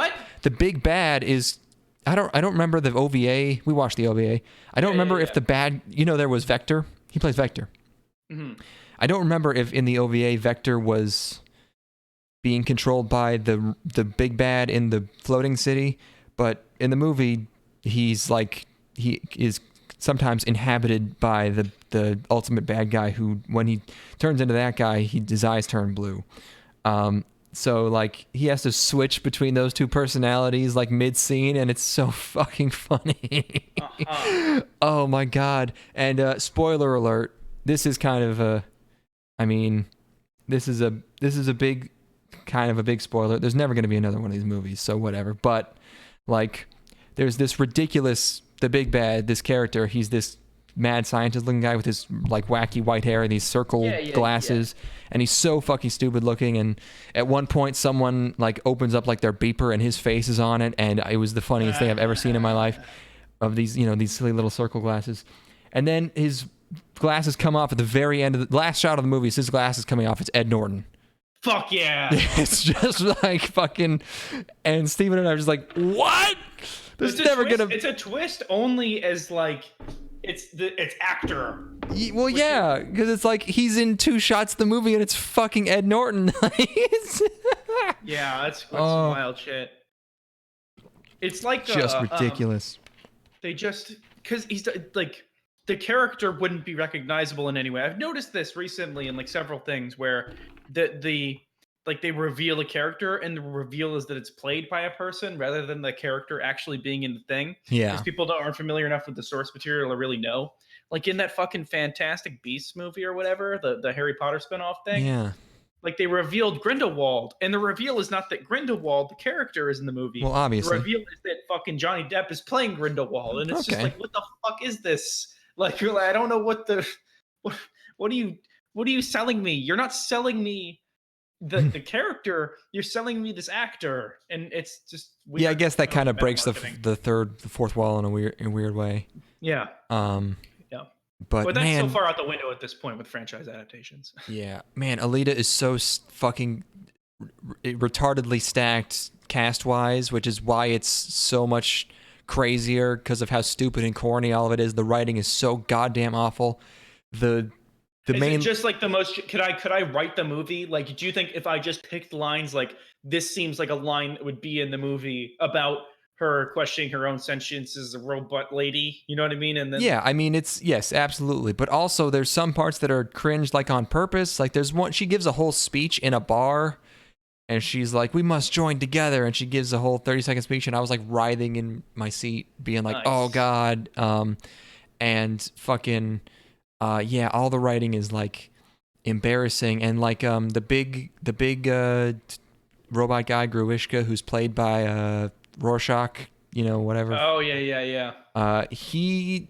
Speaker 2: big bad is I don't remember the OVA. We watched the OVA. I don't remember if the bad, there was Vector. He plays Vector.
Speaker 1: Mm-hmm.
Speaker 2: I don't remember if in the OVA Vector was being controlled by the big bad in the floating city, but in the movie he's like he is sometimes inhabited by the ultimate bad guy who, when he turns into that guy, his eyes turn blue. So like he has to switch between those two personalities like mid-scene, and it's so fucking funny. Oh my god. And spoiler alert, this is kind of a, I mean, this is a big, kind of a big spoiler. There's never going to be another one of these movies, so whatever. But like, there's this ridiculous, the big bad, this character. He's this mad scientist looking guy with his like wacky white hair and these circle glasses, and he's so fucking stupid looking. And at one point, someone like opens up like their beeper, and his face is on it, and it was the funniest thing I've ever seen in my life. Of these, these silly little circle glasses, and then his glasses come off at the very end of the last shot of the movie. His glasses coming off. It's Ed Norton.
Speaker 1: Fuck yeah!
Speaker 2: It's just like fucking, and Steven and I are just like, what? There's never gonna.
Speaker 1: It's a twist only as like it's actor.
Speaker 2: Well, yeah, because it's like he's in 2 shots of the movie and it's fucking Ed Norton.
Speaker 1: Yeah, that's wild shit. It's like
Speaker 2: just ridiculous.
Speaker 1: They just because he's like the character wouldn't be recognizable in any way. I've noticed this recently in like several things where the like they reveal a character and the reveal is that it's played by a person rather than the character actually being in the thing.
Speaker 2: Yeah.
Speaker 1: Because people aren't familiar enough with the source material to really know. Like in that fucking Fantastic Beasts movie or whatever, the Harry Potter spinoff thing.
Speaker 2: Yeah.
Speaker 1: Like they revealed Grindelwald, and the reveal is not that Grindelwald, the character, is in the movie.
Speaker 2: Well, obviously.
Speaker 1: The reveal is that fucking Johnny Depp is playing Grindelwald, and it's just like, what the fuck is this? Like, I don't know what are you selling me? You're not selling me the character. You're selling me this actor, and it's just weird.
Speaker 2: Yeah, I guess that kind of breaks the fourth wall in a weird way.
Speaker 1: Yeah. Yeah.
Speaker 2: But
Speaker 1: that's
Speaker 2: man,
Speaker 1: so far out the window at this point with franchise adaptations.
Speaker 2: Yeah, man, Alita is so fucking retardedly stacked cast-wise, which is why it's so much crazier because of how stupid and corny all of it is. The writing is so goddamn awful. Is it just like the most? Could I write the movie? Like, do you think if I just picked lines like this seems like a line that would be in the movie about her questioning her own sentience as a robot lady, you know what I mean? And then yeah, I mean yes, absolutely. But also there's some parts that are cringe, like on purpose. Like there's one, she gives a whole speech in a bar, and she's like, "We must join together," and she gives a whole 30-second speech, and I was like writhing in my seat, being like, nice. "Oh God," and fucking, yeah, all the writing is like embarrassing, and like the big robot guy Gruishka, who's played by Rorschach, whatever. Oh, yeah. He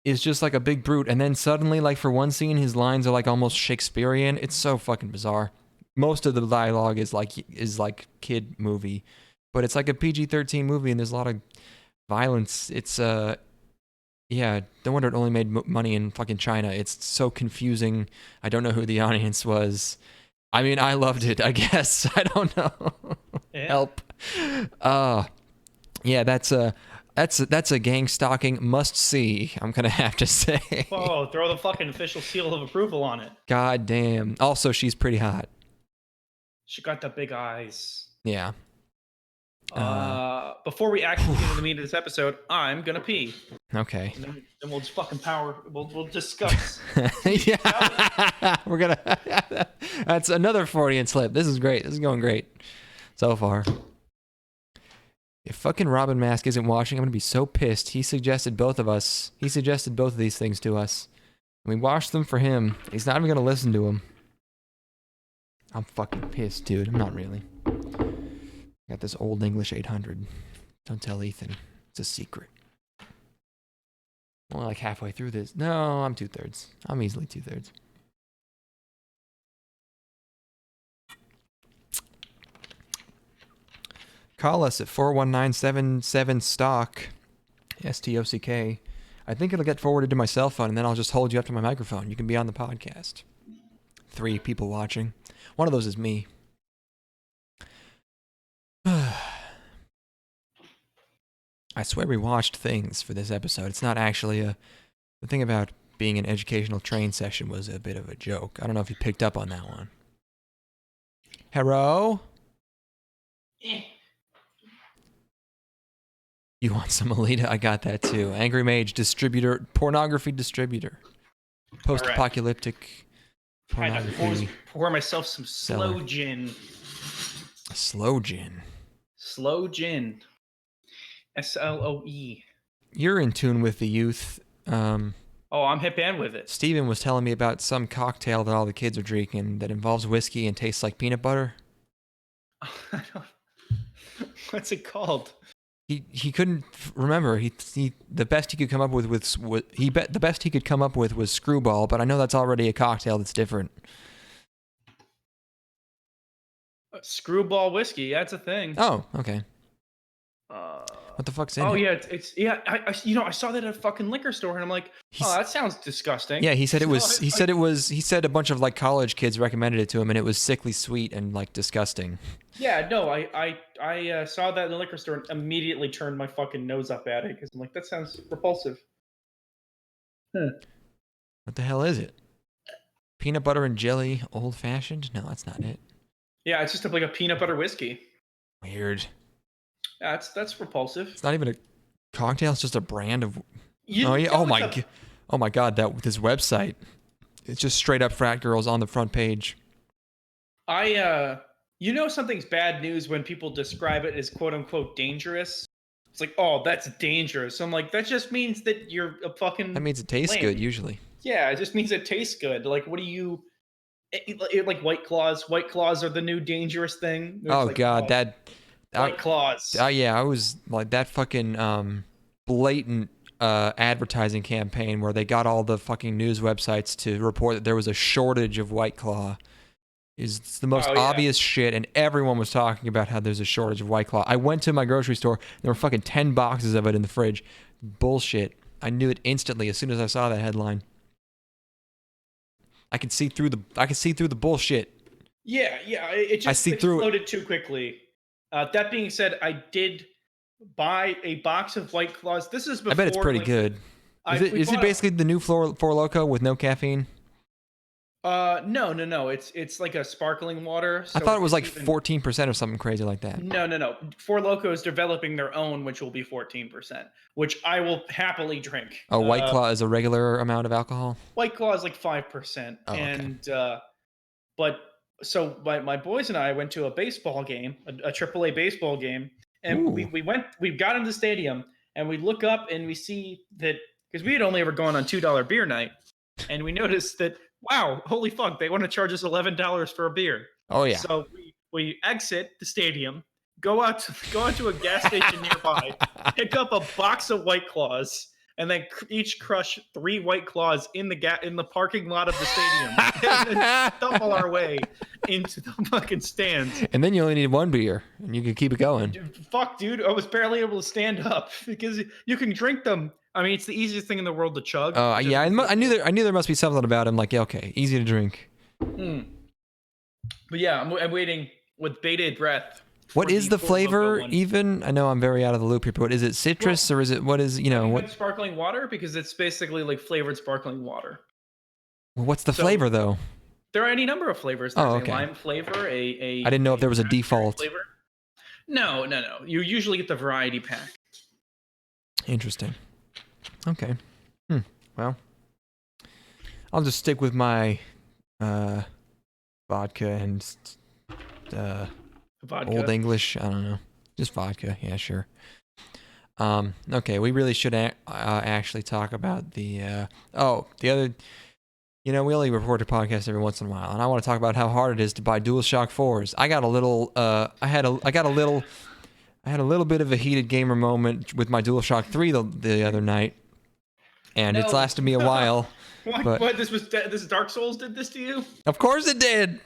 Speaker 2: is just like a big brute, and then suddenly, like for one scene, his lines are like almost Shakespearean. It's so fucking bizarre. Most of the dialogue is like kid movie, but it's like a PG-13 movie, and there's a lot of violence. It's yeah, no wonder it only made money in fucking China. It's so confusing. I don't know who the audience was. I mean, I loved it, I guess. I don't know. Yeah. Help. Yeah, that's a gang stalking must see. I'm gonna have to say.
Speaker 1: Whoa! Throw the fucking official seal of approval on it.
Speaker 2: God damn. Also, she's pretty hot.
Speaker 1: She got the big eyes.
Speaker 2: Yeah.
Speaker 1: Before we actually get into the meat of this episode, I'm gonna pee.
Speaker 2: Okay.
Speaker 1: And then we'll just fucking We'll discuss.
Speaker 2: Yeah. We're gonna. That's another Freudian slip. This is great. This is going great so far. If fucking Robin Mask isn't watching, I'm gonna be so pissed. He suggested both of these things to us. We washed them for him. He's not even gonna listen to them. I'm fucking pissed, dude. I'm not really. Got this old English 800. Don't tell Ethan. It's a secret. I'm only like halfway through this. No, I'm 2/3. I'm easily 2/3. Call us at 419-777-STOCK, STOCK. I think it'll get forwarded to my cell phone, and then I'll just hold you up to my microphone. You can be on the podcast. 3 people watching. One of those is me. I swear we watched things for this episode. It's not actually the thing about being an educational train session was a bit of a joke. I don't know if you picked up on that one. Hello? You want some Alita? I got that too. Angry Mage distributor, pornography distributor. Post-apocalyptic pornography.
Speaker 1: Pour myself some slow gin.
Speaker 2: Slow gin.
Speaker 1: Slow gin. SLOE.
Speaker 2: You're in tune with the youth.
Speaker 1: Oh, I'm hip and with it.
Speaker 2: Steven was telling me about some cocktail that all the kids are drinking that involves whiskey and tastes like peanut butter.
Speaker 1: What's it called?
Speaker 2: He couldn't remember. He the best he could come up with was the best he could come up with was Screwball, but I know that's already a cocktail that's different.
Speaker 1: Screwball whiskey. That's a thing.
Speaker 2: Oh, okay.
Speaker 1: Uh,
Speaker 2: What the fuck's in
Speaker 1: oh
Speaker 2: it?
Speaker 1: yeah, it's yeah. I saw that at a fucking liquor store, and I'm like, oh, that sounds disgusting.
Speaker 2: Yeah, he said it was.
Speaker 1: So
Speaker 2: He said it was. He said a bunch of like college kids recommended it to him, and it was sickly sweet and like disgusting.
Speaker 1: Yeah, no, I saw that in the liquor store and immediately turned my fucking nose up at it because I'm like, that sounds repulsive.
Speaker 2: What the hell is it? Peanut butter and jelly, old fashioned? No, that's not it.
Speaker 1: Yeah, it's just like a peanut butter whiskey.
Speaker 2: Weird.
Speaker 1: Yeah, that's repulsive.
Speaker 2: It's not even a cocktail. It's just a brand of.
Speaker 1: Oh yeah.
Speaker 2: Oh my god. This website. It's just straight up frat girls on the front page.
Speaker 1: You know something's bad news when people describe it as quote unquote dangerous. It's like, oh, that's dangerous. I'm like, that just means that you're a fucking.
Speaker 2: That means it tastes good usually.
Speaker 1: Yeah, it just means it tastes good. Like, what do you? Like White Claws. White Claws are the new dangerous thing.
Speaker 2: Oh like, god,
Speaker 1: White Claws.
Speaker 2: Yeah, I was like that fucking blatant advertising campaign where they got all the fucking news websites to report that there was a shortage of White Claw. It's the most obvious shit, and everyone was talking about how there's a shortage of White Claw. I went to my grocery store, there were fucking 10 boxes of it in the fridge. Bullshit. I knew it instantly as soon as I saw that headline. I could see through the bullshit.
Speaker 1: Yeah, it just exploded too quickly. That being said, I did buy a box of White Claws. This is before.
Speaker 2: I bet it's pretty good. Is it basically the new Four Loko with no caffeine?
Speaker 1: No. It's like a sparkling water. So
Speaker 2: I thought it was like 14% or something crazy like that.
Speaker 1: No. Four Loko is developing their own, which will be 14%, which I will happily drink.
Speaker 2: Oh, White Claw is a regular amount of alcohol?
Speaker 1: White Claw is like 5%.
Speaker 2: Oh, okay.
Speaker 1: And, but, so my boys and I went to a baseball game, a AAA baseball game, and we got into the stadium, and we look up and we see that, because we had only ever gone on $2 beer night, and we noticed that, wow, holy fuck, they want to charge us $11 for a beer.
Speaker 2: Oh yeah.
Speaker 1: So we exit the stadium, go out to a gas station nearby, pick up a box of White Claws, and then each crush 3 White Claws in the parking lot of the stadium, and then stumble our way into the fucking stands.
Speaker 2: And then you only need 1 beer, and you can keep it going.
Speaker 1: Fuck, dude, I was barely able to stand up because you can drink them. I mean, it's the easiest thing in the world to chug.
Speaker 2: Oh yeah, I knew there must be something about it. I'm like, yeah, okay, easy to drink.
Speaker 1: But yeah, I'm waiting with bated breath.
Speaker 2: What is the flavor even? I know I'm very out of the loop here, but what is it? Citrus or is it, what is, what?
Speaker 1: Sparkling water, because it's basically like flavored sparkling water.
Speaker 2: Well, what's the flavor though?
Speaker 1: There are any number of flavors. There's a lime flavor, I
Speaker 2: didn't know if there was a default
Speaker 1: flavor. No. You usually get the variety pack.
Speaker 2: Interesting. Okay. Well, I'll just stick with my vodka and Old English. I don't know. Just vodka. Yeah, sure. Okay, we really should actually talk about the other. We only record a podcast every once in a while, and I want to talk about how hard it is to buy DualShock 4s. I got a little. I had a little bit of a heated gamer moment with my DualShock 3 the other night, and it's lasted me a while.
Speaker 1: What? This Dark Souls did this to you?
Speaker 2: Of course it did.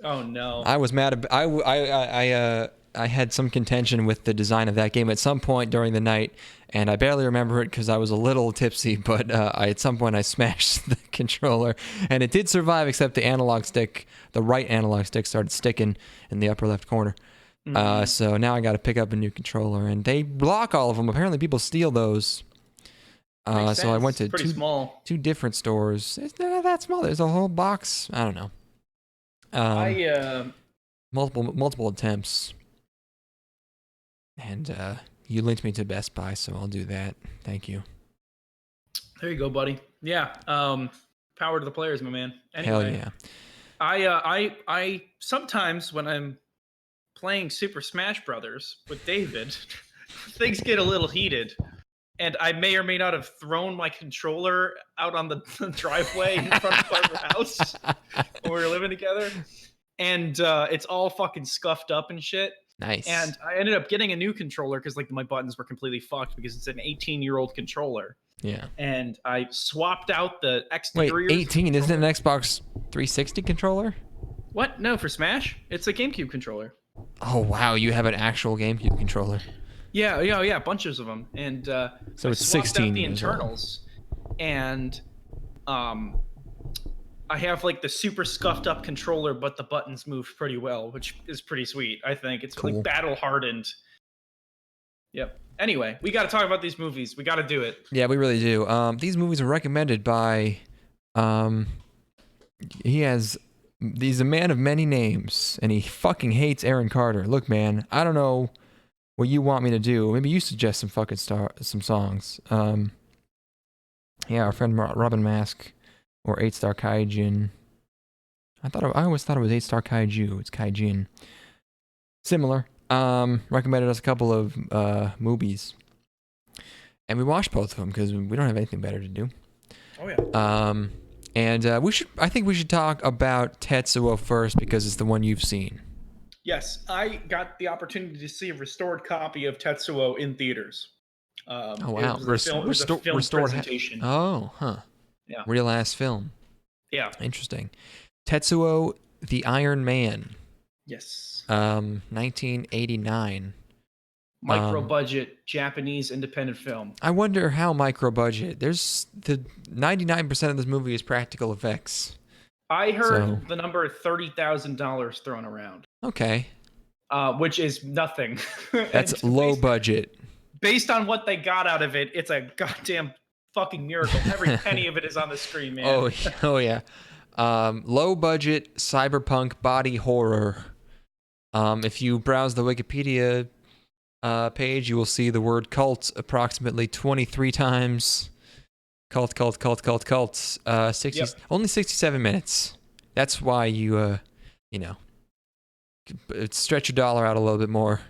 Speaker 1: Oh no.
Speaker 2: I was mad. I had some contention with the design of that game at some point during the night, and I barely remember it because I was a little tipsy. But at some point I smashed the controller, and it did survive, except the right analog stick, started sticking in the upper left corner. So now I got to pick up a new controller, and they block all of them. Apparently, people steal those. So I went to two different stores. It's not that small. There's a whole box. I don't know. Multiple attempts, and you linked me to Best Buy, so I'll do that. Thank you.
Speaker 1: There you go, buddy. Yeah. Power to the players, my man.
Speaker 2: Anyway, hell
Speaker 1: yeah. I sometimes when I'm playing Super Smash Brothers with David, things get a little heated. and I may or may not have thrown my controller out on the driveway in front of our house when we were living together, and it's all fucking scuffed up and shit.
Speaker 2: Nice.
Speaker 1: And I ended up getting a new controller because like my buttons were completely fucked because it's an 18-year-old controller.
Speaker 2: Yeah.
Speaker 1: And I swapped out the
Speaker 2: Wait,
Speaker 1: exteriors.
Speaker 2: 18? Isn't it an Xbox 360 controller?
Speaker 1: What? No, for Smash, it's a GameCube controller.
Speaker 2: Oh wow, you have an actual GameCube controller.
Speaker 1: Yeah, bunches of them. And
Speaker 2: So
Speaker 1: I
Speaker 2: it's
Speaker 1: swapped
Speaker 2: 16
Speaker 1: out the
Speaker 2: years old.
Speaker 1: internals, and I have like the super scuffed up controller, but the buttons move pretty well, which is pretty sweet. I think it's
Speaker 2: Cool.
Speaker 1: like battle hardened. Yep. Anyway, we got to talk about these movies. We got to do it.
Speaker 2: Yeah, we really do. These movies are recommended by, he's a man of many names, and he fucking hates Aaron Carter. Look, man, I don't know what you want me to do. Maybe you suggest some fucking some songs. Yeah, our friend Robin Mask, or 8-Star Kaijin. I always thought it was 8-Star Kaiju. It's Kaijin. Similar. Recommended us a couple of movies, and we watched both of them because we don't have anything better to do.
Speaker 1: Oh yeah.
Speaker 2: And I think we should talk about Tetsuo first because it's the one you've seen.
Speaker 1: Yes, I got the opportunity to see a restored copy of Tetsuo in theaters.
Speaker 2: Oh wow,
Speaker 1: it was a film
Speaker 2: restored
Speaker 1: presentation.
Speaker 2: Oh, huh.
Speaker 1: Yeah.
Speaker 2: Real ass film.
Speaker 1: Yeah.
Speaker 2: Interesting. Tetsuo the Iron Man.
Speaker 1: Yes.
Speaker 2: 1989.
Speaker 1: Micro budget Japanese independent film.
Speaker 2: I wonder how micro budget. There's the 99% of this movie is practical effects.
Speaker 1: I heard the number $30,000 thrown around.
Speaker 2: Okay.
Speaker 1: Which is nothing.
Speaker 2: That's low budget.
Speaker 1: Based on what they got out of it, it's a goddamn fucking miracle. Every penny of it is on the screen, man.
Speaker 2: Oh yeah. Low budget cyberpunk body horror. If you browse the Wikipedia page, you will see the word cult approximately 23 times. Cult. 60, only 67 minutes. That's why you stretch your dollar out a little bit more.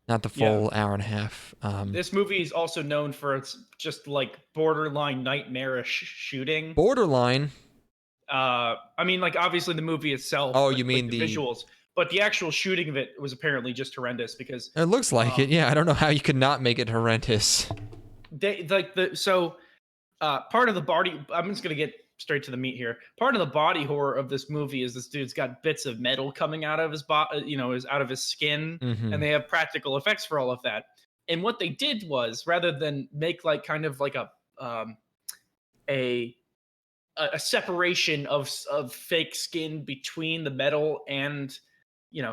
Speaker 2: Not the full hour and a half.
Speaker 1: This movie is also known for its just like borderline nightmarish shooting.
Speaker 2: Borderline?
Speaker 1: I mean, like obviously the movie itself.
Speaker 2: Oh, you mean the
Speaker 1: visuals? But the actual shooting of it was apparently just horrendous because
Speaker 2: it looks like it. Yeah, I don't know how you could not make it horrendous.
Speaker 1: Part of the body. I'm just gonna get straight to the meat here. Part of the body horror of this movie is this dude's got bits of metal coming out of his body, out of his skin, and they have practical effects for all of that. And what they did was, rather than make like kind of like a separation of fake skin between the metal and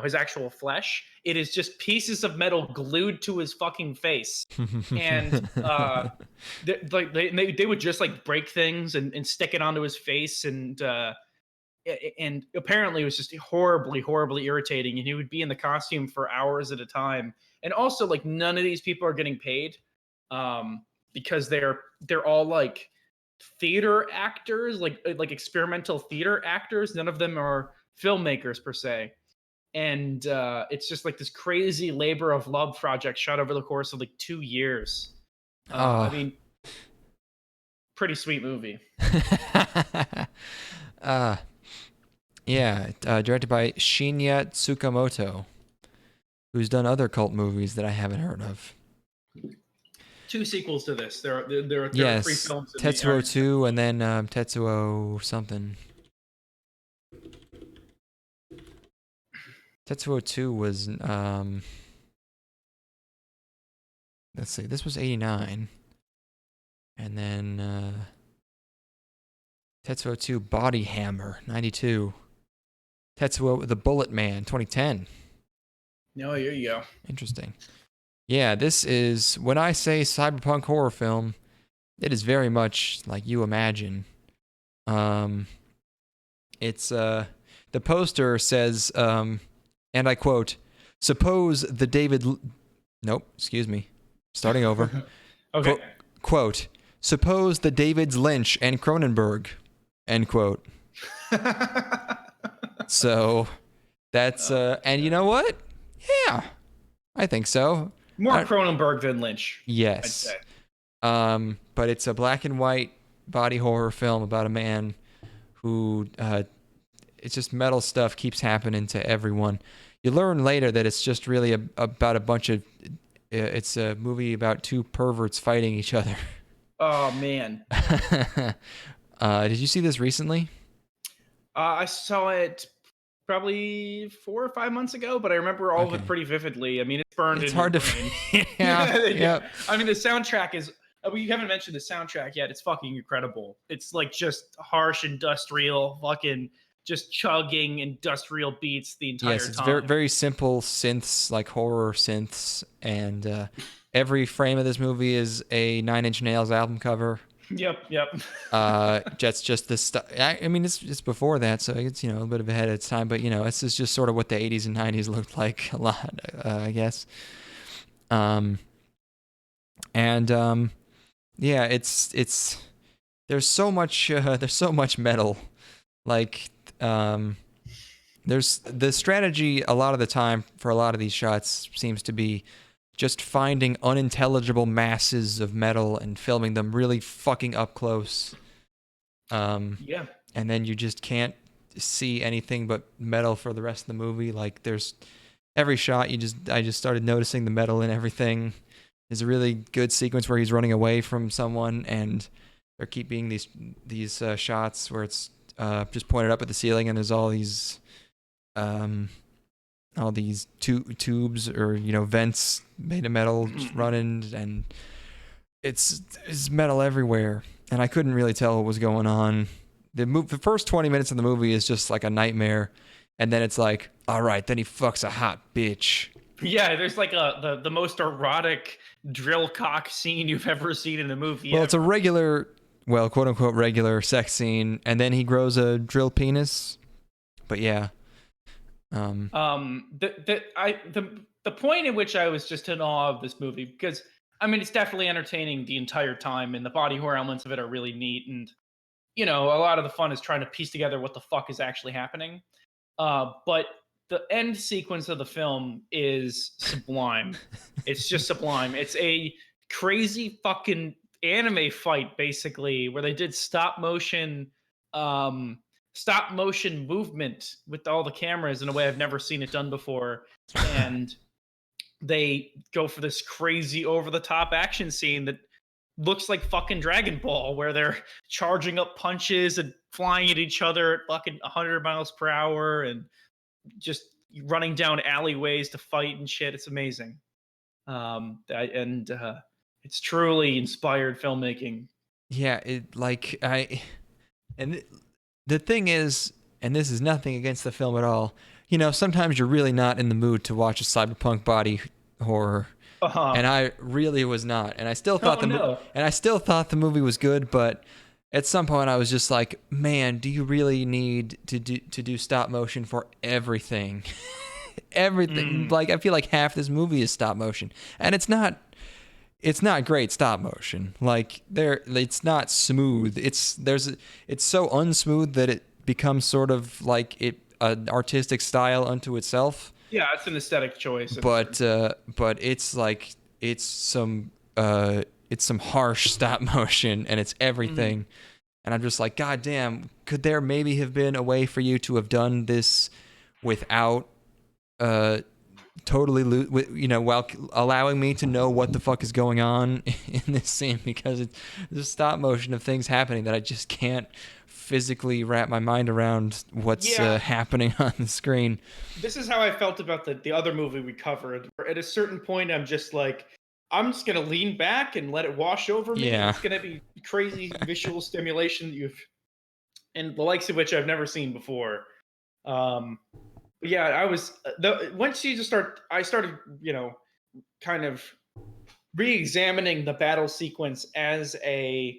Speaker 1: his actual flesh, it is just pieces of metal glued to his fucking face. And they would just like break things and stick it onto his face, and apparently it was just horribly irritating, and he would be in the costume for hours at a time. And also, like, none of these people are getting paid because they're all like theater actors, like experimental theater actors. None of them are filmmakers per se. And it's just like this crazy labor of love project shot over the course of like 2 years. I mean, pretty sweet movie.
Speaker 2: Directed by Shinya Tsukamoto, who's done other cult movies that I haven't heard of.
Speaker 1: 2 sequels to this. There are 3 films.
Speaker 2: Tetsuo 2 and then Tetsuo something. Tetsuo 2 was, let's see, this was 89. And then Tetsuo 2 Body Hammer, 92. Tetsuo the Bullet Man, 2010.
Speaker 1: Oh, here you go.
Speaker 2: Interesting. Yeah, this is, when I say cyberpunk horror film, it is very much like you imagine. It's, the poster says, and I quote, suppose the David... Nope, excuse me. Starting over.
Speaker 1: Okay.
Speaker 2: Quote, suppose the Davids Lynch and Cronenberg, end quote. So, that's... and you know what? Yeah, I think so.
Speaker 1: More Cronenberg than Lynch.
Speaker 2: Yes.
Speaker 1: I'd say.
Speaker 2: But it's a black and white body horror film about a man who it's just metal stuff keeps happening to everyone. You learn later that it's just really about a bunch of. It's a movie about two perverts fighting each other.
Speaker 1: Oh man.
Speaker 2: Did you see this recently?
Speaker 1: I saw it probably 4 or 5 months ago, but I remember all of
Speaker 2: Okay.
Speaker 1: it pretty vividly. I mean, it's burned
Speaker 2: It's
Speaker 1: in your
Speaker 2: hard to.
Speaker 1: brain.
Speaker 2: Yeah.
Speaker 1: Yeah.
Speaker 2: Yep.
Speaker 1: I mean, the soundtrack is. We haven't mentioned the soundtrack yet. It's fucking incredible. It's like just harsh industrial, fucking just chugging industrial beats the
Speaker 2: Yes,
Speaker 1: entire
Speaker 2: it's very
Speaker 1: time.
Speaker 2: very simple synths, like horror synths, and every frame of this movie is a Nine Inch Nails album cover.
Speaker 1: Yep.
Speaker 2: Just this stuff. I mean, it's before that, so it's a bit of ahead of its time. But this is just sort of what the '80s and '90s looked like a lot, I guess. Um, and yeah, it's there's so much metal, like there's the strategy a lot of the time for a lot of these shots seems to be just finding unintelligible masses of metal and filming them really fucking up close.
Speaker 1: Yeah.
Speaker 2: And then you just can't see anything but metal for the rest of the movie. Like there's every shot I just started noticing the metal in everything. There's a really good sequence where he's running away from someone and there keep being these shots where it's just pointed up at the ceiling and there's all these tubes or vents made of metal just running, and it's metal everywhere, and I couldn't really tell what was going on. The first 20 minutes of the movie is just like a nightmare, and then it's like, all right, then he fucks a hot bitch.
Speaker 1: Yeah, there's like the most erotic drill cock scene you've ever seen in a movie.
Speaker 2: Well, it's a regular, well, quote unquote regular sex scene, and then he grows a drill penis. But yeah.
Speaker 1: The point at which I was just in awe of this movie, because I mean it's definitely entertaining the entire time, and the body horror elements of it are really neat, and a lot of the fun is trying to piece together what the fuck is actually happening. But the end sequence of the film is sublime. It's just sublime. It's a crazy fucking anime fight, basically, where they did stop motion movement with all the cameras in a way I've never seen it done before. And they go for this crazy over the top action scene that looks like fucking Dragon Ball, where they're charging up punches and flying at each other at fucking 100 miles per hour and just running down alleyways to fight and shit. It's amazing. It's truly inspired filmmaking.
Speaker 2: Yeah, the thing is, and this is nothing against the film at all, sometimes you're really not in the mood to watch a cyberpunk body horror. And I really was not. And I still thought the movie was good, but at some point I was just like, man, do you really need to do stop motion for everything? Everything. Like I feel like half this movie is stop motion. And it's not great stop motion. Like it's not smooth. It's so unsmooth that it becomes sort of like an artistic style unto itself.
Speaker 1: Yeah, it's an aesthetic choice.
Speaker 2: But it's like it's some harsh stop motion and it's everything. And I'm just like, God damn, could there maybe have been a way for you to have done this without totally while allowing me to know what the fuck is going on in this scene, because it's a stop motion of things happening that I just can't physically wrap my mind around what's happening on the screen.
Speaker 1: This is how I felt about the other movie we covered. At a certain point, I'm just like, I'm just gonna lean back and let it wash over me.
Speaker 2: Yeah.
Speaker 1: It's gonna be crazy visual stimulation and the likes of which I've never seen before. Yeah, I was once you just I started, kind of re-examining the battle sequence as an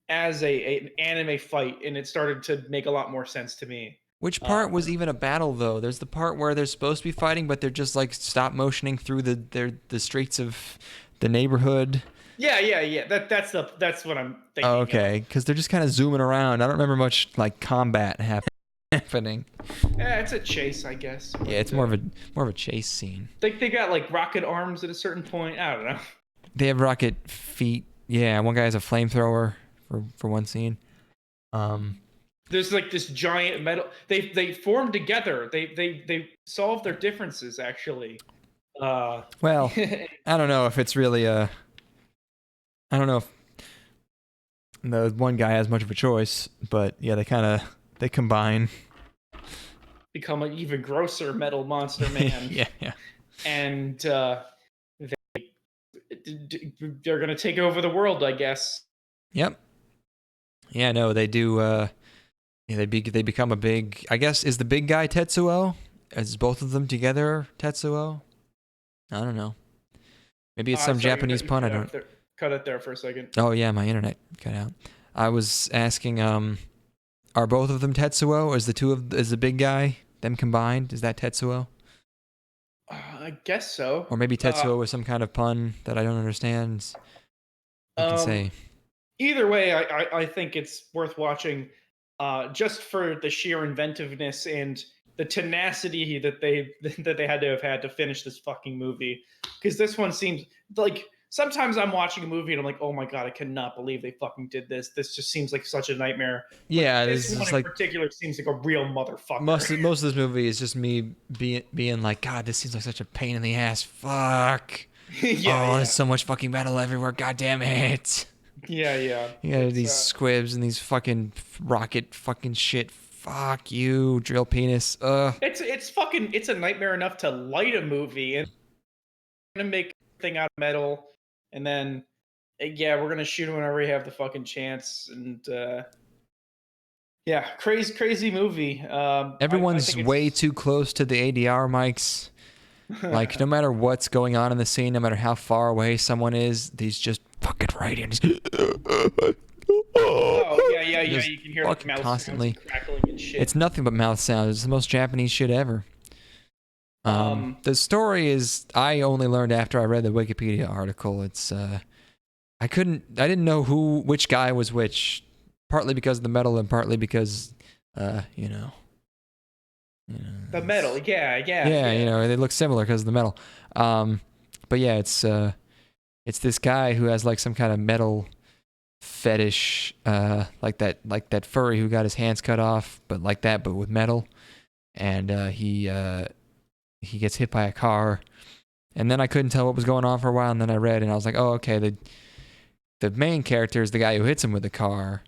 Speaker 1: anime fight, and it started to make a lot more sense to me.
Speaker 2: Which part was even a battle, though? There's the part where they're supposed to be fighting, but they're just like stop motioning through the streets of the neighborhood.
Speaker 1: Yeah. That's what I'm thinking.
Speaker 2: Oh, okay, because they're just kind of zooming around. I don't remember much like combat happening.
Speaker 1: Yeah, it's a chase, I guess.
Speaker 2: Yeah, it's more of a chase scene.
Speaker 1: They got like rocket arms at a certain point. I don't know.
Speaker 2: They have rocket feet Yeah, one guy has a flamethrower for one scene. Um,
Speaker 1: There's like this giant metal. They formed together. They solved their differences actually.
Speaker 2: well, I don't know if it's really I don't know if the one guy has much of a choice, but yeah, they combine.
Speaker 1: become an even grosser metal monster man,
Speaker 2: Yeah, yeah.
Speaker 1: and they're gonna take over the world, I guess.
Speaker 2: Yep. Yeah, no, they do. Yeah, they become a big. I guess is the big guy Tetsuo? Is both of them together Tetsuo? I don't know. Maybe it's some
Speaker 1: Sorry,
Speaker 2: Japanese
Speaker 1: you
Speaker 2: pun. I don't.
Speaker 1: cut it there for a second.
Speaker 2: Oh yeah, my internet cut out. I was asking. Are both of them Tetsuo? Is the big guy them combined? Is that Tetsuo?
Speaker 1: I guess so.
Speaker 2: Or maybe Tetsuo was some kind of pun that I don't understand. Who can
Speaker 1: Um,
Speaker 2: say?
Speaker 1: Either way, I think it's worth watching, just for the sheer inventiveness and the tenacity that they that they had to have had to finish this fucking movie. Because this one seems like sometimes I'm watching a movie and I'm like, oh my god, I cannot believe they fucking did this. This just seems like such a nightmare. But
Speaker 2: Yeah,
Speaker 1: this
Speaker 2: this
Speaker 1: one
Speaker 2: is
Speaker 1: in
Speaker 2: like
Speaker 1: particular seems like a real motherfucker.
Speaker 2: most of this movie is just me being like, God, this seems like such a pain in the ass. Fuck.
Speaker 1: Yeah,
Speaker 2: Oh,
Speaker 1: yeah,
Speaker 2: there's so much fucking metal everywhere. God damn it.
Speaker 1: yeah, yeah.
Speaker 2: You got
Speaker 1: It's
Speaker 2: these squibs and these fucking rocket fucking shit. Fuck you, drill penis. Ugh.
Speaker 1: it's fucking it's a nightmare enough to light a movie and gonna make thing out of metal, and then yeah, we're gonna shoot him whenever we have the fucking chance. And yeah, crazy movie. I
Speaker 2: Everyone's
Speaker 1: think
Speaker 2: way
Speaker 1: it's
Speaker 2: too close to the ADR mics. Like, no matter what's going on in the scene, no matter how far away someone is, these just fucking right in.
Speaker 1: oh yeah, yeah, yeah.
Speaker 2: Just
Speaker 1: You can hear like
Speaker 2: fucking
Speaker 1: mouse sounds
Speaker 2: constantly.
Speaker 1: and crackling and shit.
Speaker 2: It's nothing but mouth sounds. It's the most Japanese shit ever.
Speaker 1: Um,
Speaker 2: The story is I only learned after I read the Wikipedia article. It's I didn't know which guy was which, partly because of the metal and partly because you know,
Speaker 1: the metal, yeah, yeah,
Speaker 2: yeah,
Speaker 1: yeah.
Speaker 2: they look similar because of the metal. But yeah, it's this guy who has like some kind of metal fetish, like that furry who got his hands cut off, but like that, but with metal, and he gets hit by a car, and then I couldn't tell what was going on for a while, and then I read, and I was like, oh, okay, the main character is the guy who hits him with the car,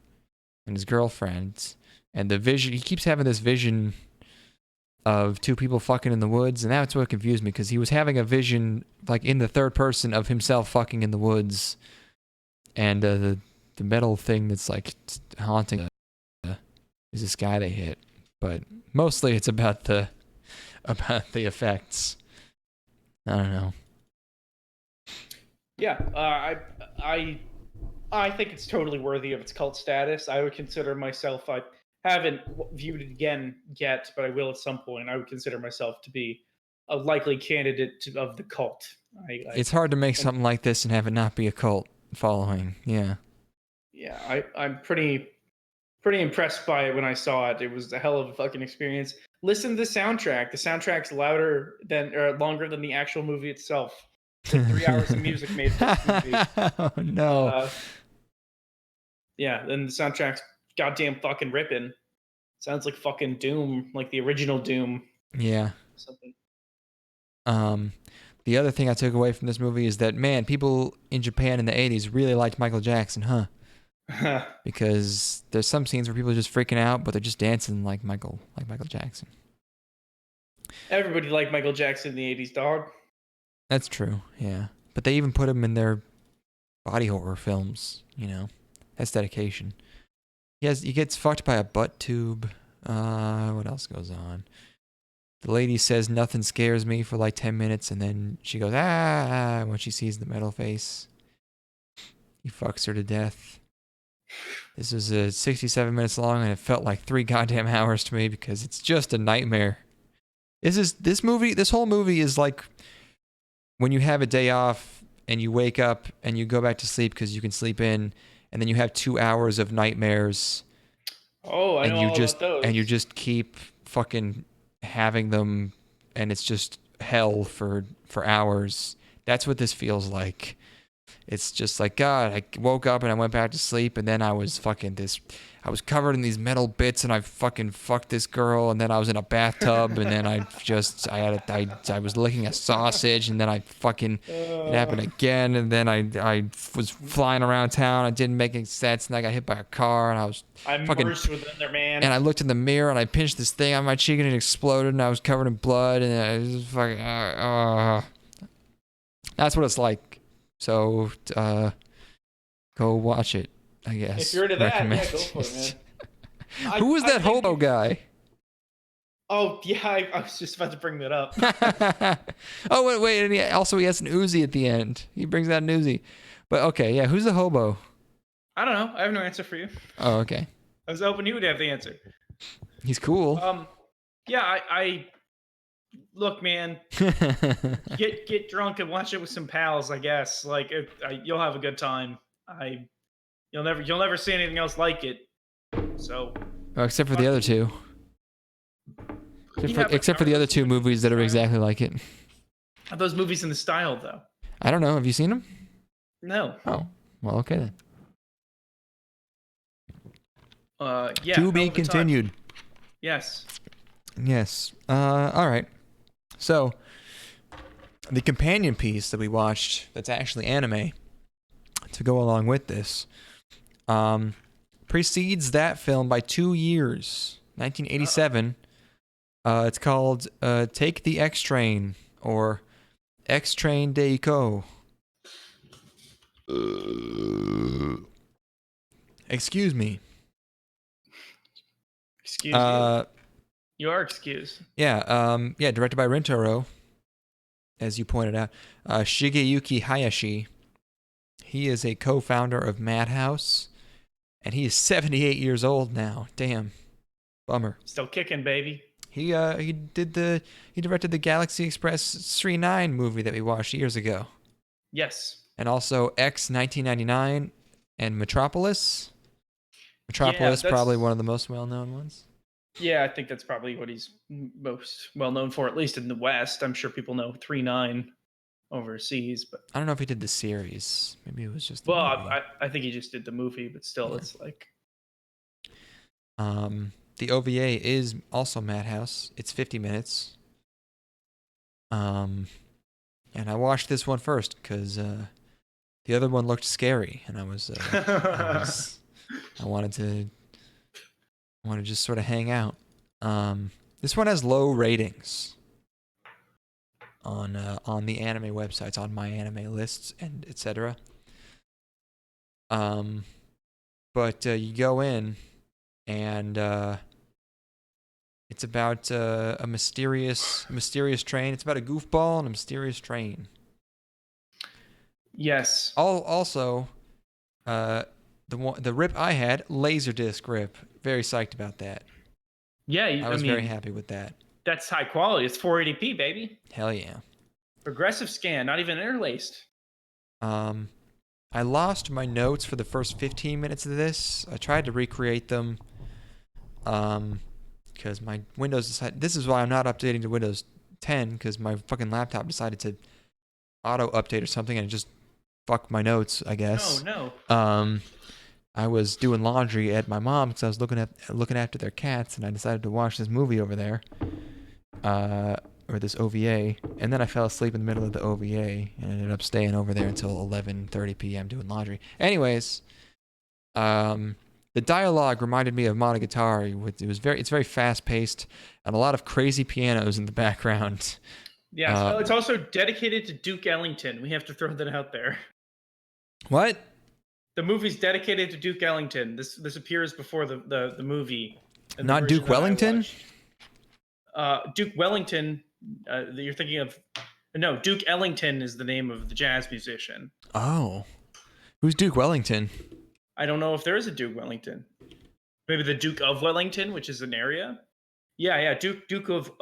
Speaker 2: and his girlfriend, and the vision. He keeps having this vision of two people fucking in the woods, and that's what confused me because he was having a vision like in the third person of himself fucking in the woods, and the metal thing that's like haunting is this guy they hit, but mostly it's about the effects. I don't know.
Speaker 1: Yeah, I think it's totally worthy of its cult status. I would consider myself. I haven't viewed it again yet, but I will at some point. I would consider myself to be a likely candidate of the cult.
Speaker 2: It's hard to make
Speaker 1: And
Speaker 2: something like this and have it not be a cult following. Yeah.
Speaker 1: yeah, I'm pretty impressed by it when I saw it. It was a hell of a fucking experience. Listen to the soundtrack. The soundtrack's louder than or longer than the actual movie itself. It's like 3 hours of music made for this movie.
Speaker 2: Oh no.
Speaker 1: Yeah, and the soundtrack's goddamn fucking ripping. Sounds like fucking Doom, like the original Doom.
Speaker 2: Yeah.
Speaker 1: Something.
Speaker 2: Um, the other thing I took away from this movie is that man, people in Japan in the '80s really liked Michael Jackson, huh? Because there's some scenes where people are just freaking out, but they're just dancing like Michael Jackson.
Speaker 1: Everybody liked Michael Jackson in the '80s, dog.
Speaker 2: That's true, yeah. But they even put him in their body horror films. That's dedication. He gets fucked by a butt tube. What else goes on? The lady says nothing scares me for like 10 minutes, and then she goes ah when she sees the metal face. He fucks her to death. This was 67 minutes long, and it felt like 3 goddamn hours to me because it's just a nightmare. This whole movie is like when you have a day off and you wake up and you go back to sleep because you can sleep in, and then you have 2 hours of nightmares.
Speaker 1: Oh, I know all about those.
Speaker 2: And you just keep fucking having them, and it's just hell for hours. That's what this feels like. It's just like, God, I woke up and I went back to sleep, and then I was covered in these metal bits, and I fucking fucked this girl, and then I was in a bathtub, and then I was licking a sausage, and then it happened again, and then I was flying around town. It didn't make any sense, and I got hit by a car, and I was
Speaker 1: I'm
Speaker 2: fucking,
Speaker 1: immersed within there, man.
Speaker 2: and I looked in the mirror, and I pinched this thing on my cheek, and it exploded, and I was covered in blood, and I was just fucking, that's what it's like. So, go watch it, I guess.
Speaker 1: If you're into that,
Speaker 2: Recommend
Speaker 1: yeah, go for it, man.
Speaker 2: Who was that
Speaker 1: think
Speaker 2: hobo guy?
Speaker 1: Oh, yeah, I was just about to bring that up.
Speaker 2: Oh, wait, and he has an Uzi at the end. He brings out an Uzi. But, okay, yeah, who's the hobo?
Speaker 1: I don't know. I have no answer for you.
Speaker 2: Oh, okay.
Speaker 1: I was hoping you would have the answer.
Speaker 2: He's cool.
Speaker 1: Yeah, I look, man, get drunk and watch it with some pals, I guess. Like, you'll have a good time. You'll never see anything else like it. So,
Speaker 2: except for the other two. Except for the other two movies that are exactly like it.
Speaker 1: Are those movies in the style, though?
Speaker 2: I don't know. Have you seen them?
Speaker 1: No.
Speaker 2: Oh, well, okay then.
Speaker 1: Yeah.
Speaker 2: To be continued.
Speaker 1: Yes.
Speaker 2: Yes. All right. So, the companion piece that we watched that's actually anime to go along with this precedes that film by 2 years, 1987. It's called Take the X Train, or X Train Deiko. Excuse me.
Speaker 1: Excuse you. You are excused.
Speaker 2: Yeah, directed by Rintaro, as you pointed out. Shigeyuki Hayashi. He is a co-founder of Madhouse, and he is 78 years old now. Damn. Bummer.
Speaker 1: Still kicking, baby.
Speaker 2: He directed the Galaxy Express 39 movie that we watched years ago.
Speaker 1: Yes.
Speaker 2: And also X 1999 and Metropolis. Metropolis, probably one of the most well-known ones.
Speaker 1: Yeah, I think that's probably what he's most well-known for, at least in the West. I'm sure people know 39 overseas, but
Speaker 2: I don't know if he did the series. Maybe it was just
Speaker 1: the movie. I think he just did the movie, but still, yeah. It's like
Speaker 2: the OVA is also Madhouse. It's 50 minutes. And I watched this one first because the other one looked scary, and I wanted to just sort of hang out. This one has low ratings on the anime websites, on my anime lists, and etc. But you go in, and it's about a mysterious train. It's about a goofball and a mysterious train.
Speaker 1: Yes.
Speaker 2: Also, the rip I had, Laserdisc rip. Very psyched about that.
Speaker 1: Yeah,
Speaker 2: I was very happy with that.
Speaker 1: That's high quality. It's 480p, baby.
Speaker 2: Hell yeah.
Speaker 1: Progressive scan, not even interlaced.
Speaker 2: I lost my notes for the first 15 minutes of this. I tried to recreate them. Because my Windows decided... This is why I'm not updating to Windows 10, because my fucking laptop decided to auto-update or something, and it just fucked my notes, I guess.
Speaker 1: No.
Speaker 2: I was doing laundry at my mom because I was looking after their cats, and I decided to watch this movie over there, or this OVA, and then I fell asleep in the middle of the OVA and ended up staying over there until 11:30 p.m. doing laundry. Anyways, the dialogue reminded me of Monogatari. It's very fast paced and a lot of crazy pianos in the background.
Speaker 1: Yeah, it's also dedicated to Duke Ellington. We have to throw that out there.
Speaker 2: What?
Speaker 1: The movie's dedicated to Duke Ellington. This appears before the movie.
Speaker 2: Not Duke Wellington?
Speaker 1: Duke Wellington, you're thinking of... No, Duke Ellington is the name of the jazz musician.
Speaker 2: Oh. Who's Duke Wellington?
Speaker 1: I don't know if there is a Duke Wellington. Maybe the Duke of Wellington, which is an area? Yeah, Duke of...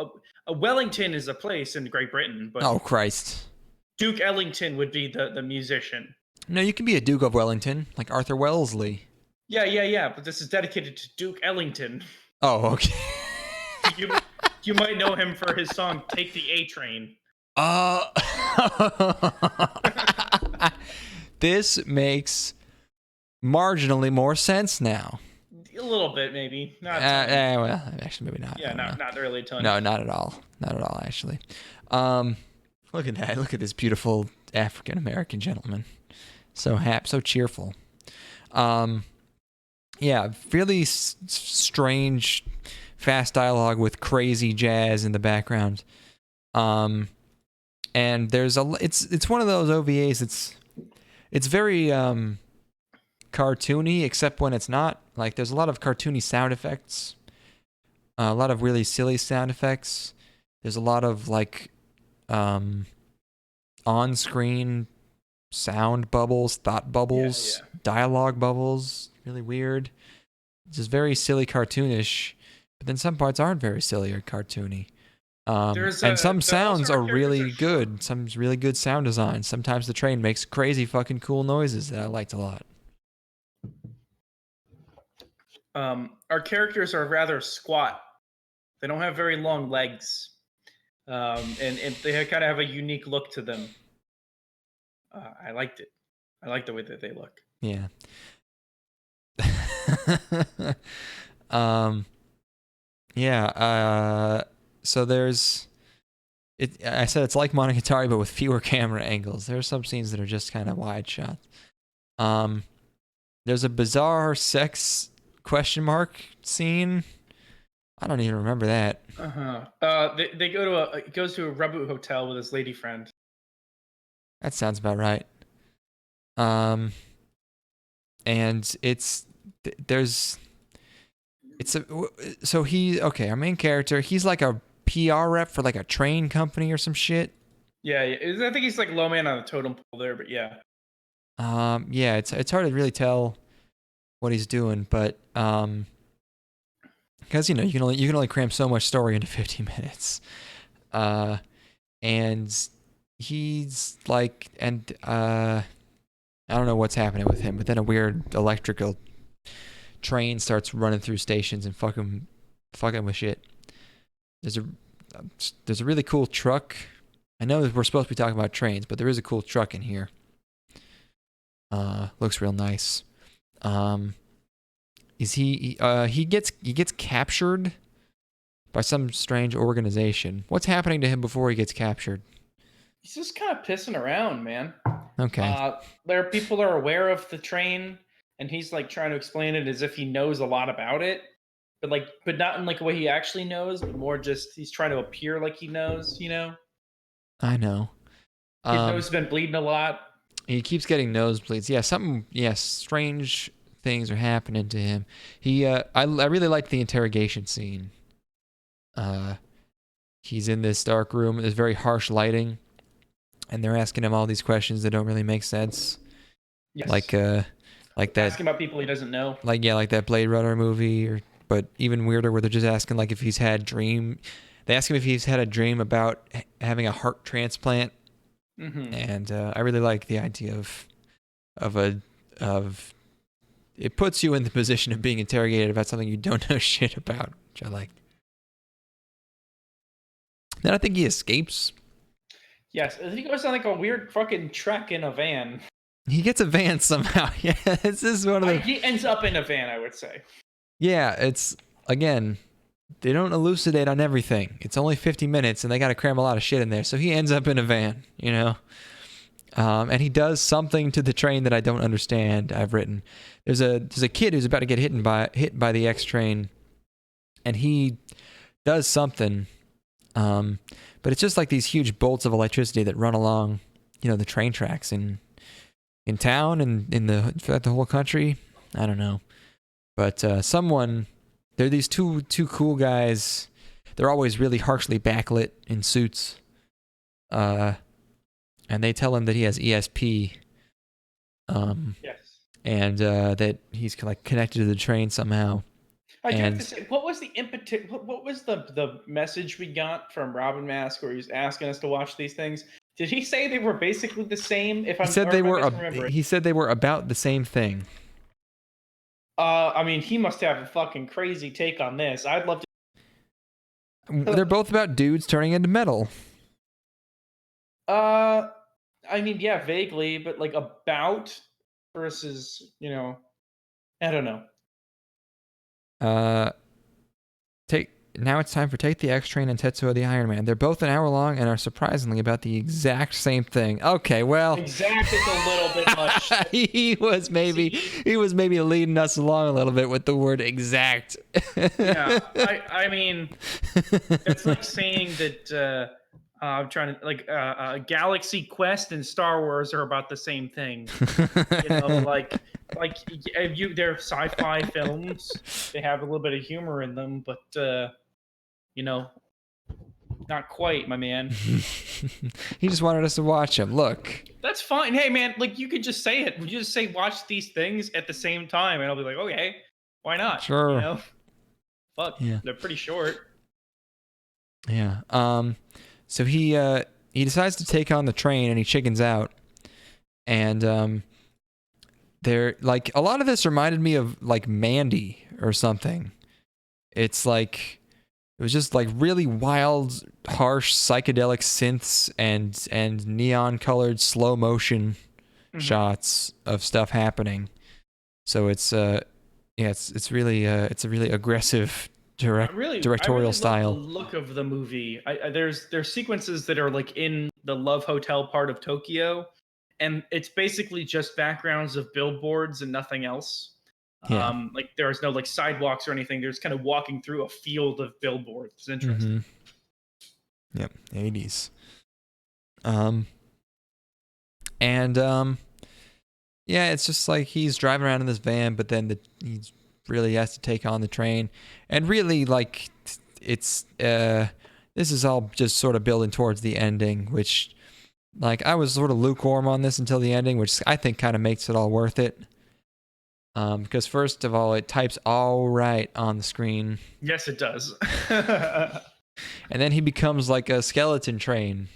Speaker 1: Wellington is a place in Great Britain, but...
Speaker 2: Oh, Christ.
Speaker 1: Duke Ellington would be the musician.
Speaker 2: No, you can be a Duke of Wellington, like Arthur Wellesley.
Speaker 1: Yeah, but this is dedicated to Duke Ellington.
Speaker 2: Oh, okay.
Speaker 1: You might know him for his song "Take the A Train."
Speaker 2: this makes marginally more sense now.
Speaker 1: A little bit, maybe. Not.
Speaker 2: Well, actually, maybe not.
Speaker 1: Yeah, not really a ton.
Speaker 2: No, not at all. Not at all, actually. Look at that. Look at this beautiful African American gentleman. So happy, so cheerful. Yeah, really strange, fast dialogue with crazy jazz in the background. And there's it's one of those OVAs. It's very cartoony, except when it's not. Like, there's a lot of cartoony sound effects, a lot of really silly sound effects. There's a lot of like on-screen sound bubbles, thought bubbles, dialogue bubbles. Really weird. It's just very silly, cartoonish. But then some parts aren't very silly or cartoony. And some sounds are really good. Some really good sound design. Sometimes the train makes crazy fucking cool noises that I liked a lot.
Speaker 1: Our characters are rather squat. They don't have very long legs. And they kind of have a unique look to them. I liked it. I like the way that they look.
Speaker 2: Yeah. So there's it. I said it's like Monogatari, but with fewer camera angles. There are some scenes that are just kind of wide shot. There's a bizarre sex question mark scene. I don't even remember that.
Speaker 1: They go to he goes to a Rabu hotel with his lady friend.
Speaker 2: That sounds about right. And our main character, he's like a PR rep for like a train company or some shit.
Speaker 1: Yeah. I think he's like low man on the totem pole there, but yeah.
Speaker 2: Yeah, it's hard to really tell what he's doing, but because you can only cram so much story into 50 minutes. And he's like, I don't know what's happening with him, but then a weird electrical train starts running through stations and fucking with shit. There's a really cool truck. I know that we're supposed to be talking about trains, but there is a cool truck in here. Looks real nice. He gets captured by some strange organization. What's happening to him before he gets captured?
Speaker 1: He's just kind of pissing around, man.
Speaker 2: Okay.
Speaker 1: There are people that are aware of the train, and he's like trying to explain it as if he knows a lot about it, but not in like a way he actually knows, but more just he's trying to appear like he knows, you know?
Speaker 2: I know.
Speaker 1: His nose has been bleeding a lot.
Speaker 2: He keeps getting nosebleeds. Yeah, strange things are happening to him. I really liked the interrogation scene. He's in this dark room. There's very harsh lighting, and they're asking him all these questions that don't really make sense.
Speaker 1: Yes.
Speaker 2: Like that.
Speaker 1: Asking about people he doesn't know.
Speaker 2: Like that Blade Runner movie, but even weirder, where they're just asking like if he's had dream. They ask him if he's had a dream about having a heart transplant. Mm-hmm. And I really like the idea of it puts you in the position of being interrogated about something you don't know shit about, which I like. Then I think he escapes.
Speaker 1: Yes, he goes on like a weird fucking trek in a van.
Speaker 2: He gets a van somehow. Yeah, this is one of the.
Speaker 1: He ends up in a van, I would say.
Speaker 2: Yeah, it's again. They don't elucidate on everything. It's only 50 minutes, and they got to cram a lot of shit in there. So he ends up in a van, you know? And he does something to the train that I don't understand. I've written. There's a kid who's about to get hit by the X train, and he does something. But it's just like these huge bolts of electricity that run along, the train tracks in town and throughout the whole country. I don't know. But there are these two cool guys. They're always really harshly backlit in suits. And they tell him that he has ESP.
Speaker 1: Yes.
Speaker 2: And that he's like connected to the train somehow.
Speaker 1: I do have to say, what was the impetus? What was the message we got from Robin Mask, where he was asking us to watch these things? Did he say they were basically the same?
Speaker 2: He said they were about the same thing.
Speaker 1: I mean, he must have a fucking crazy take on this. I'd love to.
Speaker 2: They're both about dudes turning into metal.
Speaker 1: I mean, yeah, vaguely, but like about versus, I don't know.
Speaker 2: Uh, take Now it's time for Take the X Train and Tetsuo the Iron Man. They're both an hour long and are surprisingly about the exact same thing. Okay, well,
Speaker 1: Exact is a little bit much.
Speaker 2: he was maybe
Speaker 1: See,
Speaker 2: leading us along a little bit with the word exact.
Speaker 1: yeah, I mean, that's like saying that I'm trying to Galaxy Quest and Star Wars are about the same thing. They're sci-fi films. They have a little bit of humor in them, but you know, not quite, my man.
Speaker 2: He just wanted us to watch him. Look.
Speaker 1: That's fine. Hey, man, like you could just say it. Would you just say watch these things at the same time, and I'll be like, okay, why not?
Speaker 2: Sure.
Speaker 1: Fuck,
Speaker 2: Yeah.
Speaker 1: they're pretty short.
Speaker 2: Yeah. So he decides to take on the train and he chickens out. And there, like, a lot of this reminded me of like Mandy or something. It's like it was just like really wild, harsh psychedelic synths and neon colored slow motion shots of stuff happening. So it's it's a really aggressive directorial style.
Speaker 1: Love the look of the movie. There's sequences that are like in the Love Hotel part of Tokyo, and it's basically just backgrounds of billboards and nothing else.
Speaker 2: Yeah.
Speaker 1: Like there's no like sidewalks or anything. They're just kind of walking through a field of billboards. It's interesting.
Speaker 2: Yep, 80s. And yeah, it's just like he's driving around in this van, but then he really has to take on the train, and really like it's this is all just sort of building towards the ending, which like I was sort of lukewarm on this until the ending, which I think kind of makes it all worth it. Because first of all, it types all right on the screen.
Speaker 1: Yes, it does.
Speaker 2: And then he becomes like a skeleton train.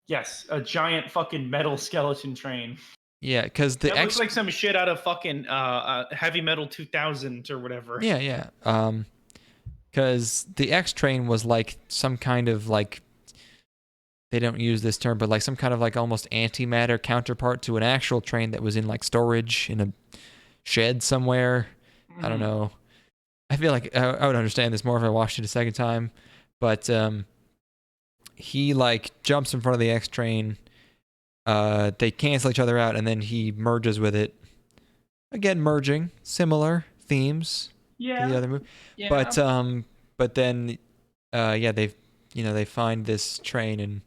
Speaker 1: Yes, a giant fucking metal skeleton train.
Speaker 2: Yeah, because
Speaker 1: that looks like some shit out of fucking Heavy Metal 2000 or whatever.
Speaker 2: Yeah. Because the X train was like some kind of like, they don't use this term, but like some kind of like almost antimatter counterpart to an actual train that was in like storage in a shed somewhere. I don't know. I feel like I would understand this more if I watched it a second time. But he like jumps in front of the X train. They cancel each other out, and then he merges with it. Again, merging, similar themes to the other movie. Yeah. But then they find this train, and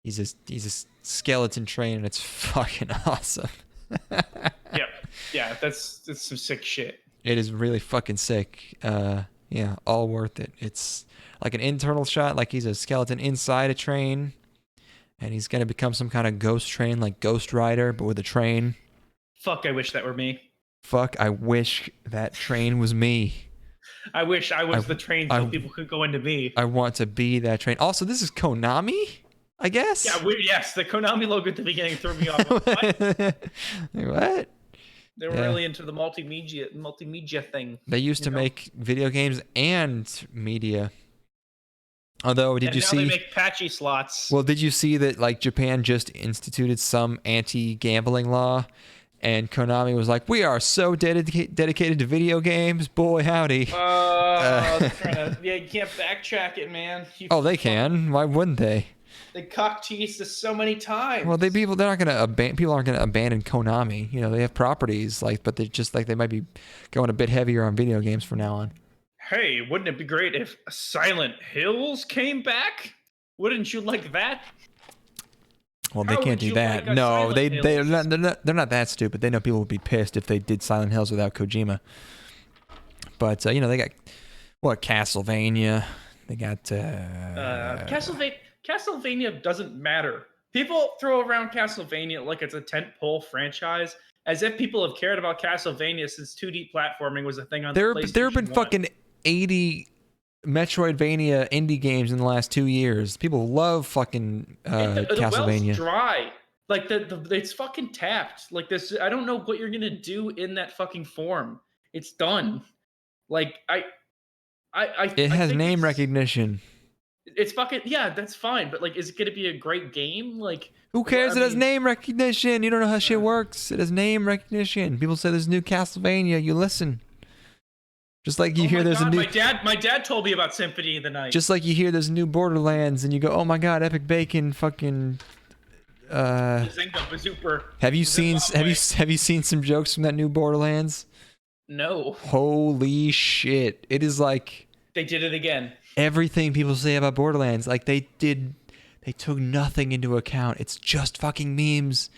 Speaker 2: he's a skeleton train, and it's fucking awesome.
Speaker 1: Yeah, that's some sick shit.
Speaker 2: It is really fucking sick. Yeah, all worth it. It's like an internal shot, like he's a skeleton inside a train, and he's gonna become some kind of ghost train, like Ghost Rider, but with a train.
Speaker 1: Fuck, I wish that were me.
Speaker 2: Fuck, I wish that train was me.
Speaker 1: I wish I was the train so people could go into me.
Speaker 2: I want to be that train. Also, this is Konami, I guess?
Speaker 1: Yeah, yes, the Konami logo at the beginning threw me off.
Speaker 2: What?
Speaker 1: They were really into the multimedia thing.
Speaker 2: They used to make video games and media. Although, did you see?
Speaker 1: Now they make patchy slots.
Speaker 2: Well, did you see that like Japan just instituted some anti-gambling law, and Konami was like, "We are so dedicated to video games, boy howdy."
Speaker 1: You can't backtrack it, man.
Speaker 2: They can. Why wouldn't they?
Speaker 1: They cock teased us so many times.
Speaker 2: Well, people aren't gonna abandon Konami. You know, they have properties but they just like they might be going a bit heavier on video games from now on.
Speaker 1: Hey, wouldn't it be great if Silent Hills came back? Wouldn't you like that?
Speaker 2: Well, they can't do that. No, they're not that stupid. They know people would be pissed if they did Silent Hills without Kojima. But they got Castlevania. They got
Speaker 1: Castlevania doesn't matter. People throw around Castlevania like it's a tentpole franchise, as if people have cared about Castlevania since 2D platforming was a thing on the PlayStation 1.
Speaker 2: There have been fucking 80 Metroidvania indie games in the last 2 years. People love fucking Castlevania.
Speaker 1: The well's dry. Like it's fucking tapped. Like this, I don't know what you're gonna do in that fucking form. It's done. Like
Speaker 2: it has name recognition.
Speaker 1: It's fucking yeah, that's fine. But like, is it gonna be a great game? Like,
Speaker 2: Who cares?
Speaker 1: I
Speaker 2: It has
Speaker 1: mean,
Speaker 2: name recognition. You don't know how shit works. It has name recognition. People say there's a new Castlevania. You listen. Just like you hear there's a new.
Speaker 1: My dad told me about Symphony of the Night.
Speaker 2: Just like you hear there's a new Borderlands, and you go, oh my god, Epic Bacon, fucking.
Speaker 1: Bazinga, bazooper.
Speaker 2: Have you seen some jokes from that new Borderlands?
Speaker 1: No.
Speaker 2: Holy shit! It is like
Speaker 1: they did it again.
Speaker 2: Everything people say about Borderlands, like they took nothing into account. It's just fucking memes.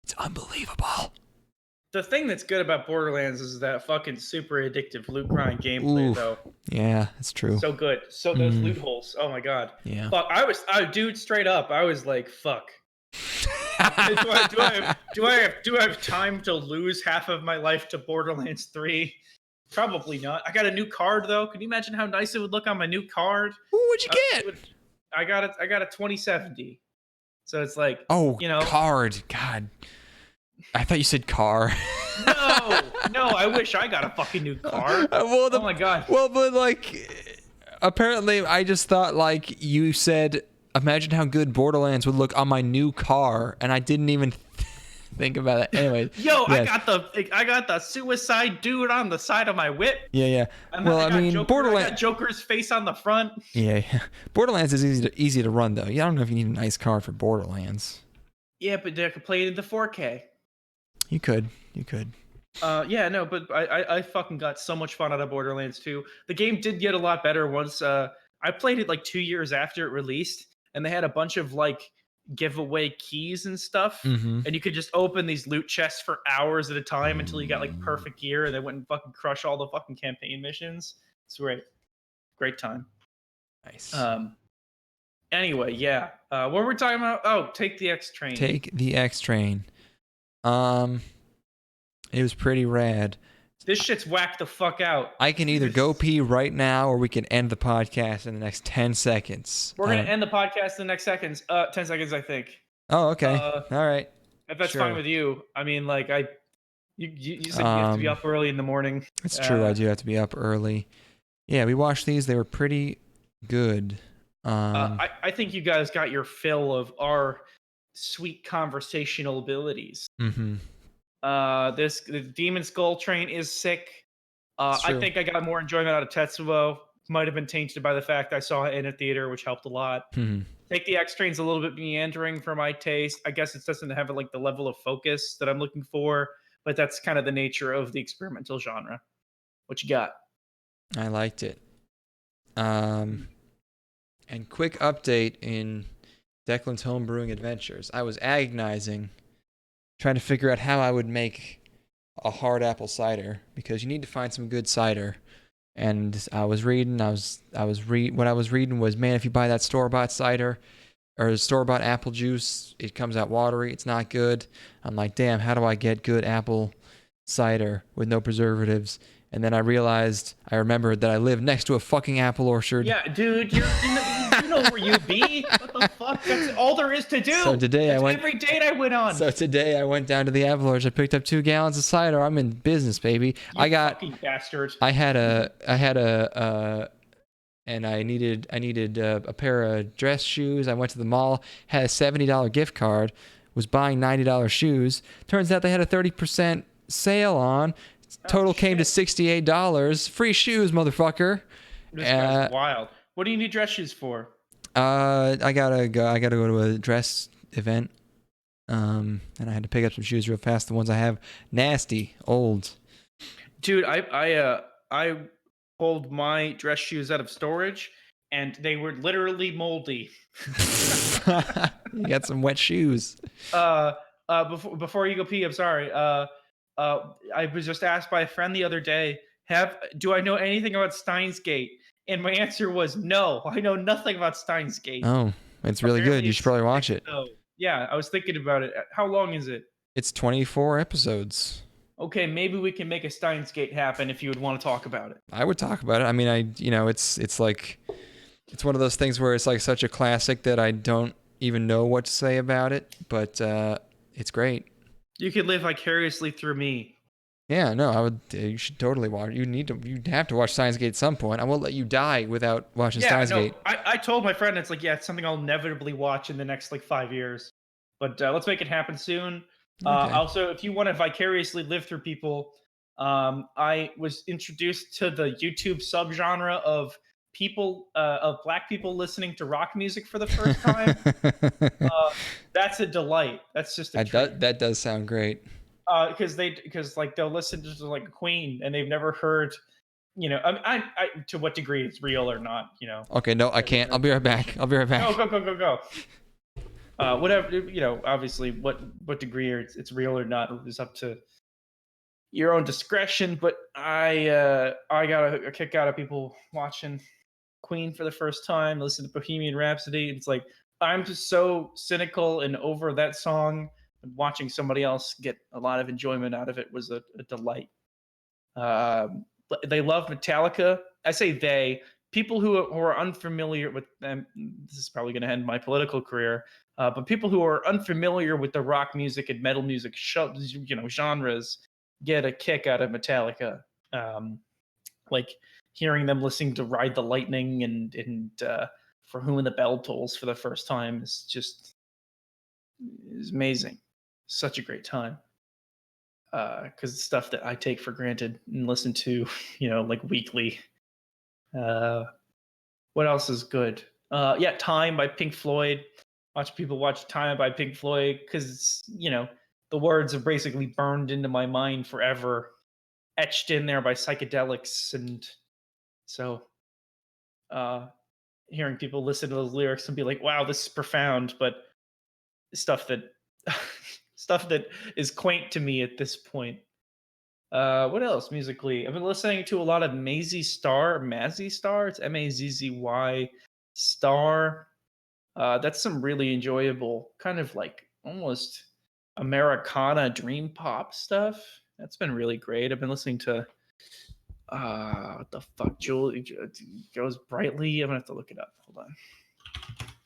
Speaker 2: It's unbelievable.
Speaker 1: The thing that's good about Borderlands is that fucking super addictive loot grind gameplay, though.
Speaker 2: Yeah, it's true.
Speaker 1: So good. So those loot holes. Oh my god.
Speaker 2: Yeah.
Speaker 1: Fuck. Dude, straight up, I was like, fuck. do I have time to lose half of my life to Borderlands 3? Probably not. I got a new card though. Can you imagine how nice it would look on my new card?
Speaker 2: Ooh, what'd you get?
Speaker 1: I got a 2070. So it's like,
Speaker 2: card. God. I thought you said car.
Speaker 1: No, I wish I got a fucking new car. Oh my god.
Speaker 2: Well, but like, apparently I just thought like you said, imagine how good Borderlands would look on my new car, and I didn't even think about it. Anyway.
Speaker 1: Yo, yes. I got the suicide dude on the side of my whip.
Speaker 2: Yeah.
Speaker 1: And well, I mean, Borderlands. I got Joker's face on the front.
Speaker 2: Yeah. Borderlands is easy to run though. Yeah, I don't know if you need a nice car for Borderlands.
Speaker 1: Yeah, but I could play it in the 4K.
Speaker 2: You could.
Speaker 1: Yeah, no, but I fucking got so much fun out of Borderlands 2. The game did get a lot better once. I played it like 2 years after it released, and they had a bunch of like giveaway keys and stuff, and you could just open these loot chests for hours at a time until you got like perfect gear, and they went and fucking crush all the fucking campaign missions. It's great time.
Speaker 2: Nice.
Speaker 1: Anyway, yeah. What were we talking about? Oh, Take the X Train.
Speaker 2: Take the X Train. It was pretty rad.
Speaker 1: This shit's whacked the fuck out.
Speaker 2: I can either go pee right now, or we can end the podcast in the next 10 seconds.
Speaker 1: We're gonna end the podcast in the next 10 seconds, I think.
Speaker 2: Oh, okay. All right.
Speaker 1: If that's fine with you. I mean, like, you said you have to be up early in the morning.
Speaker 2: It's true. I do have to be up early. Yeah, we watched these. They were pretty good.
Speaker 1: I think you guys got your fill of our sweet conversational abilities. The Demon Skull Train is sick. I think I got more enjoyment out of Tetsuo. Might have been tainted by the fact I saw it in a theater, which helped a lot. Take the X Train's a little bit meandering for my taste. I guess it doesn't have like the level of focus that I'm looking for, but that's kind of the nature of the experimental genre. What you got?
Speaker 2: I liked it. And quick update in Declan's homebrewing adventures. I was agonizing, trying to figure out how I would make a hard apple cider, because you need to find some good cider. And I was reading, what I was reading was, man, if you buy that store-bought cider or store-bought apple juice, it comes out watery. It's not good. I'm like, damn, how do I get good apple cider with no preservatives? And then I remembered that I live next to a fucking apple orchard.
Speaker 1: Yeah, dude, you know where you be. What the fuck? That's all there is to do.
Speaker 2: So today
Speaker 1: every date I went on.
Speaker 2: So today I went down to the apple orchard. I picked up 2 gallons of cider. I'm in business, baby.
Speaker 1: You fucking bastard.
Speaker 2: And I needed a pair of dress shoes. I went to the mall, had a $70 gift card, was buying $90 shoes. Turns out they had a 30% sale on. Total came to $68. Free shoes, motherfucker.
Speaker 1: This guy's wild. What do you need dress shoes for?
Speaker 2: I gotta go to a dress event. And I had to pick up some shoes real fast. The ones I have, nasty, old.
Speaker 1: Dude, I pulled my dress shoes out of storage, and they were literally moldy.
Speaker 2: You got some wet shoes.
Speaker 1: Before you go pee, I'm sorry. I was just asked by a friend the other day, do I know anything about Steins Gate? And my answer was no. I know nothing about Steins Gate.
Speaker 2: Oh, it's really good. You should probably watch it.
Speaker 1: So, yeah, I was thinking about it. How long is it?
Speaker 2: It's 24 episodes.
Speaker 1: Okay, maybe we can make a Steins Gate happen if you would want to talk about it.
Speaker 2: I would talk about it. I mean, it's like, it's one of those things where it's like such a classic that I don't even know what to say about it, but it's great.
Speaker 1: You could live vicariously through me.
Speaker 2: Yeah, no, I would. You should totally watch. You'd have to watch Steins Gate at some point. I won't let you die without watching
Speaker 1: Yeah,
Speaker 2: Steins
Speaker 1: no,
Speaker 2: Gate.
Speaker 1: I told my friend it's like, yeah, it's something I'll inevitably watch in the next like 5 years. But let's make it happen soon.
Speaker 2: Okay.
Speaker 1: Also, if you want to vicariously live through people, I was introduced to the YouTube subgenre of black people listening to rock music for the first time. That's a delight. That's just a treat.
Speaker 2: That does sound great.
Speaker 1: Because like they'll listen to like Queen and they've never heard, I to what degree it's real or not,
Speaker 2: Okay, no, I can't. I'll be right back. I'll be right back.
Speaker 1: Go. Whatever, obviously what degree it's real or not is up to your own discretion. But I got a kick out of people watching Queen for the first time, listen to Bohemian Rhapsody. It's like I'm just so cynical and over that song. And watching somebody else get a lot of enjoyment out of it was a delight. They love Metallica. I say they. People who are unfamiliar with them. This is probably going to end my political career. But people who are unfamiliar with the rock music and metal music genres get a kick out of Metallica. Like hearing them listening to Ride the Lightning and For Whom the Bell Tolls for the first time is amazing. Such a great time. Because it's stuff that I take for granted and listen to, like weekly. What else is good? Yeah, Time by Pink Floyd. Watch people watch Time by Pink Floyd because the words are basically burned into my mind forever, etched in there by psychedelics, and so hearing people listen to those lyrics and be like, "Wow, this is profound," but stuff that stuff that is quaint to me at this point. What else musically? I've been listening to a lot of Mazzy Star. It's Mazzy Star. That's some really enjoyable, kind of like almost Americana dream pop stuff. That's been really great. I've been listening to what the fuck, Julie goes brightly. I'm gonna have to look it up. Hold on.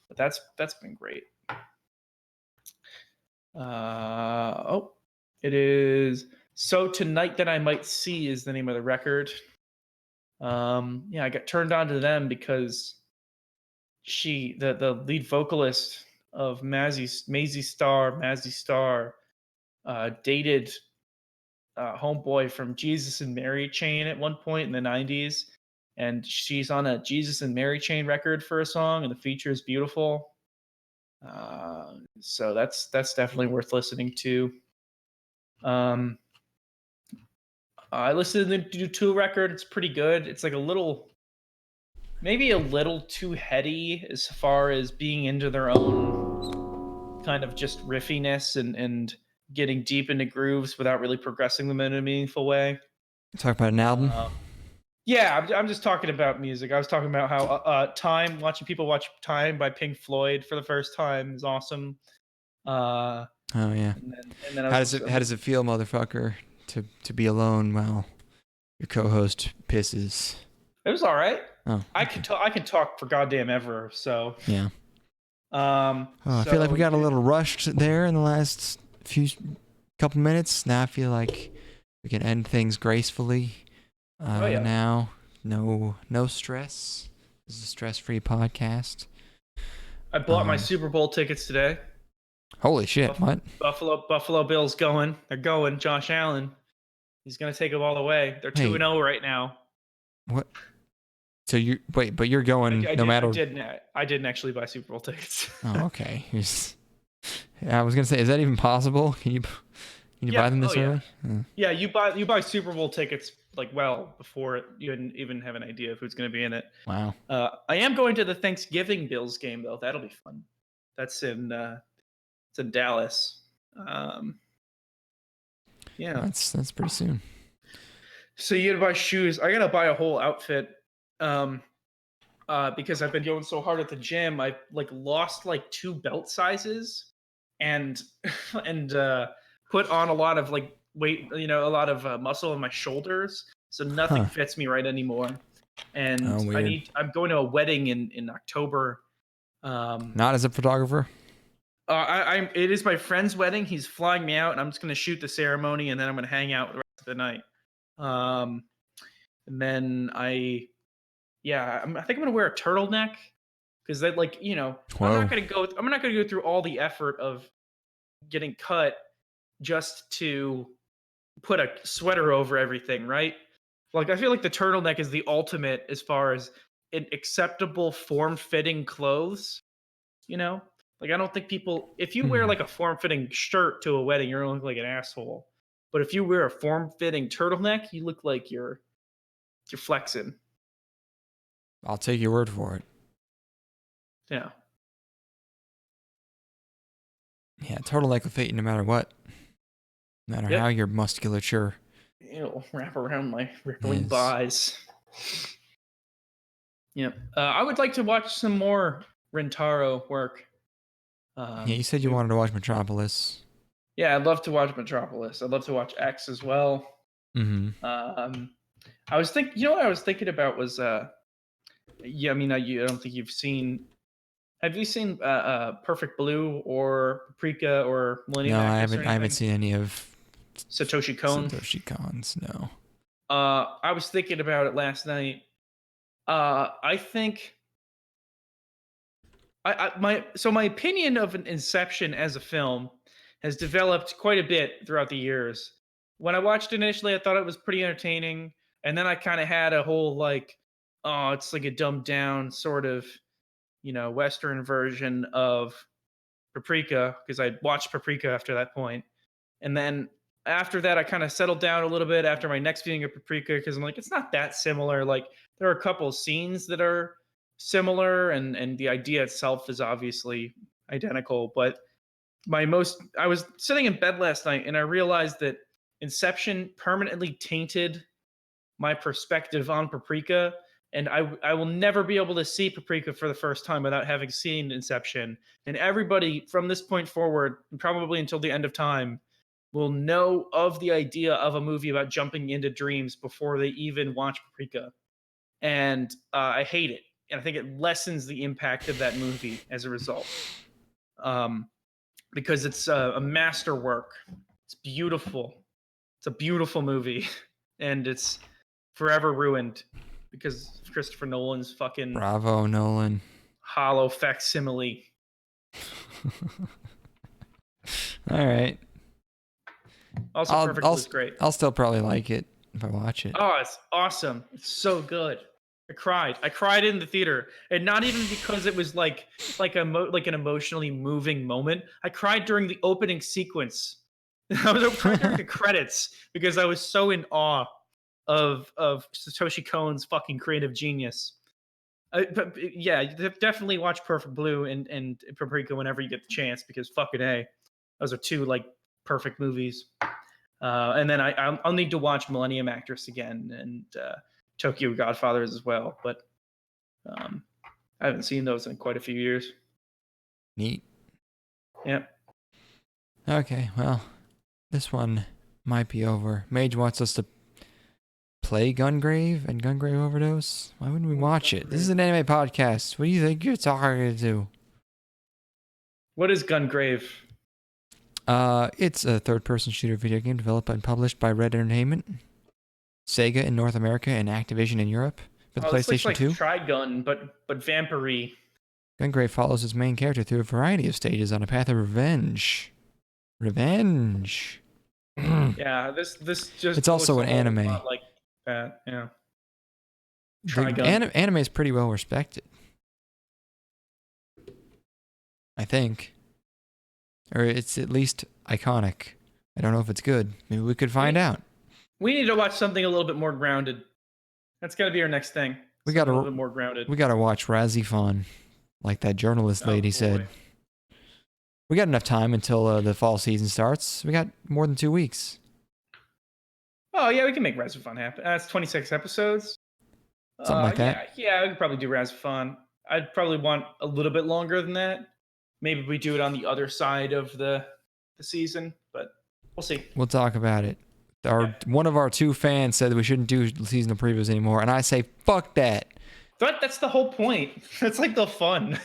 Speaker 1: But that's been great. It is So Tonight That I Might See is the name of the record. Yeah, I got turned on to them because the lead vocalist of Mazzy Star, dated homeboy from Jesus and Mary Chain at one point in the 90s. And she's on a Jesus and Mary Chain record for a song, and the feature is beautiful. So that's definitely worth listening to. I listened to the U2 record. It's pretty good. It's like maybe a little too heady as far as being into their own kind of just riffiness and getting deep into grooves without really progressing them in a meaningful way.
Speaker 2: Talk about an album.
Speaker 1: Yeah, I'm just talking about music. I was talking about how watching people watch Time by Pink Floyd for the first time is awesome.
Speaker 2: Oh yeah.
Speaker 1: And then
Speaker 2: how does it feel, motherfucker, to be alone while your co-host pisses?
Speaker 1: It was all right.
Speaker 2: Oh,
Speaker 1: I can talk for goddamn ever. So
Speaker 2: yeah. I feel like we got a little rushed there in the last couple minutes. Now I feel like we can end things gracefully. Now, no stress. This is a stress-free podcast.
Speaker 1: I bought my Super Bowl tickets today.
Speaker 2: Holy shit! What?
Speaker 1: Buffalo Bills going? They're going. Josh Allen. He's gonna take them all the way. They're 2-0 right now.
Speaker 2: What? So but you're going no matter.
Speaker 1: I didn't actually buy Super Bowl tickets.
Speaker 2: Oh, okay. I was gonna say, is that even possible? Can you buy them this early?
Speaker 1: Yeah, you buy Super Bowl tickets like before you even have an idea of who's going to be in it.
Speaker 2: Wow.
Speaker 1: I am going to the Thanksgiving Bills game though. That'll be fun. That's in it's in Dallas. Yeah,
Speaker 2: that's pretty soon.
Speaker 1: So you gotta buy shoes. I gotta buy a whole outfit. Because I've been going so hard at the gym, I've lost 2 belt sizes, and put on a lot of weight, a lot of muscle in my shoulders, so nothing fits me right anymore. And I'm going to a wedding in October.
Speaker 2: Not as a photographer.
Speaker 1: It is my friend's wedding. He's flying me out, and I'm just going to shoot the ceremony, and then I'm going to hang out the rest of the of the night. And then I think I'm gonna wear a turtleneck because that, like, I'm
Speaker 2: Whoa.
Speaker 1: not gonna go through all the effort of getting cut just to put a sweater over everything, right? Like, I feel like the turtleneck is the ultimate as far as an acceptable form-fitting clothes. Like, I don't think people, if you wear like a form-fitting shirt to a wedding, you're gonna look like an asshole. But if you wear a form-fitting turtleneck, you look like you're flexing.
Speaker 2: I'll take your word for it.
Speaker 1: Yeah.
Speaker 2: Yeah, turtleneck will fit you no matter what. No matter how your musculature
Speaker 1: It'll wrap around my rippling
Speaker 2: is.
Speaker 1: thighs. Yep. I would like to watch some more Rintaro work.
Speaker 2: Yeah, you said you wanted to watch Metropolis.
Speaker 1: Yeah, I'd love to watch Metropolis. I'd love to watch X as well.
Speaker 2: Mm-hmm.
Speaker 1: I was thinking, what I was thinking about was, I don't think you've seen. Have you seen Perfect Blue or Paprika or Millennium
Speaker 2: No,
Speaker 1: Actress?
Speaker 2: I haven't seen any of
Speaker 1: Satoshi Kon.
Speaker 2: Satoshi Kon's. No.
Speaker 1: I was thinking about it last night. I think my opinion of an Inception as a film has developed quite a bit throughout the years. When I watched it initially, I thought it was pretty entertaining, and then I kind of had a whole like, oh, it's like a dumbed down sort of, Western version of Paprika because I watched Paprika after that point. And then after that, I kind of settled down a little bit after my next viewing of Paprika because I'm like, it's not that similar. Like, there are a couple scenes that are similar, and the idea itself is obviously identical. But I was sitting in bed last night and I realized that Inception permanently tainted my perspective on Paprika. And I will never be able to see Paprika for the first time without having seen Inception. And everybody from this point forward, probably until the end of time, will know of the idea of a movie about jumping into dreams before they even watch Paprika. And I hate it. And I think it lessens the impact of that movie as a result. Because it's a masterwork. It's beautiful. It's a beautiful movie. And it's forever ruined because of Christopher Nolan's fucking
Speaker 2: Bravo, Nolan.
Speaker 1: hollow facsimile.
Speaker 2: All right.
Speaker 1: Also, Perfect Blue's great.
Speaker 2: I'll still probably like it if I watch it.
Speaker 1: Oh, it's awesome. It's so good. I cried in the theater, and not even because it was like an emotionally moving moment. I cried during the opening sequence. I was crying during the credits because I was so in awe of Satoshi Kon's fucking creative genius. But yeah, definitely watch Perfect Blue and Paprika whenever you get the chance because fucking A, those are two like perfect movies. And then I'll need to watch Millennium Actress again and Tokyo Godfathers as well, but I haven't seen those in quite a few years.
Speaker 2: Neat.
Speaker 1: Yep.
Speaker 2: Okay, well, this one might be over. Mage wants us to play Gungrave and Gungrave Overdose. Why wouldn't we watch it? This is an anime podcast. What do you think you're talking to?
Speaker 1: What is Gungrave?
Speaker 2: It's a third-person shooter video game developed and published by Red Entertainment, Sega in North America, and Activision in Europe for the PlayStation 2.
Speaker 1: It's like Trigun, but vampire-y.
Speaker 2: Gungrave follows its main character through a variety of stages on a path of revenge. Revenge.
Speaker 1: Yeah, this just.
Speaker 2: It's also an anime.
Speaker 1: Like that, yeah.
Speaker 2: Anime is pretty well respected, I think, or it's at least iconic. I don't know if it's good. Maybe we could find out.
Speaker 1: We need to watch something a little bit more grounded. That's got to be our next thing.
Speaker 2: We got
Speaker 1: a little bit more grounded.
Speaker 2: We got to watch Razifon, like that journalist lady said. We got enough time until the fall season starts. We got more than 2 weeks.
Speaker 1: Oh yeah, we can make Razifon happen. That's 26 episodes.
Speaker 2: Something like that.
Speaker 1: Yeah, we could probably do Razifon. I'd probably want a little bit longer than that. Maybe we do it on the other side of the season, but we'll see.
Speaker 2: We'll talk about it. One of our 2 fans said that we shouldn't do seasonal previews anymore, and I say fuck that.
Speaker 1: But that's the whole point. That's like the fun.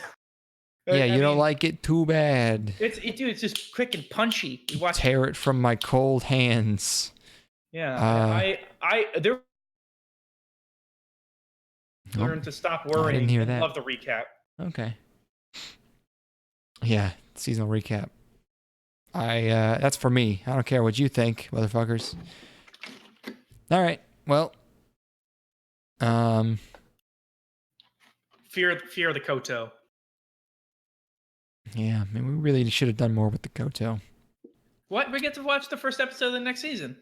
Speaker 2: Yeah, you don't like it? Too bad.
Speaker 1: It's just quick and punchy.
Speaker 2: Tear it from my cold hands.
Speaker 1: Yeah,
Speaker 2: Uh,
Speaker 1: they're
Speaker 2: oh,
Speaker 1: learn to stop
Speaker 2: I didn't
Speaker 1: worrying
Speaker 2: hear
Speaker 1: and
Speaker 2: that.
Speaker 1: love the recap.
Speaker 2: Okay. Yeah, seasonal recap. That's for me. I don't care what you think, motherfuckers. All right. Well,
Speaker 1: Fear the Koto.
Speaker 2: yeah, I mean, we really should have done more with the Koto.
Speaker 1: What? We get to watch the first episode of the next season.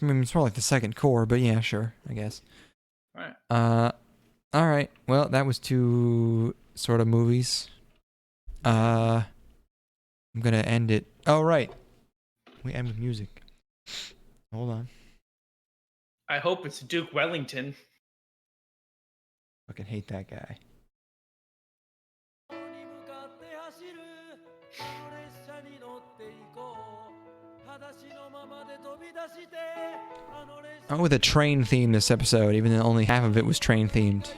Speaker 2: I mean, it's more like the second core, but yeah, sure, I guess.
Speaker 1: All right.
Speaker 2: All right. Well, that was two sort of movies. I'm gonna end it. Oh, right. We end with music. Hold on.
Speaker 1: I hope it's Duke Wellington.
Speaker 2: Fucking hate that guy. Oh, with a train theme this episode, even though only half of it was train themed.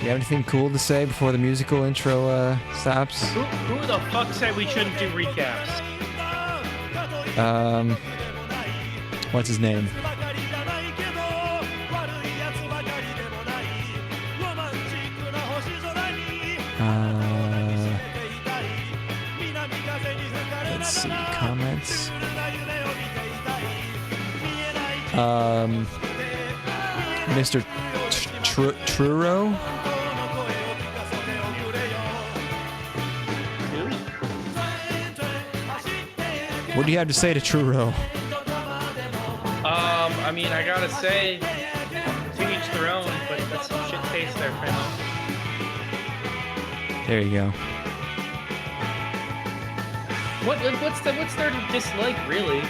Speaker 2: You have anything cool to say before the musical intro stops?
Speaker 1: Who the fuck said we shouldn't do recaps?
Speaker 2: What's his name? Let's see, comments. Mr. Truro? What do you have to say to Truro?
Speaker 1: I mean, I gotta say, to each their own, but that's some shit taste there, fam.
Speaker 2: There you go.
Speaker 1: What's there to dislike, really?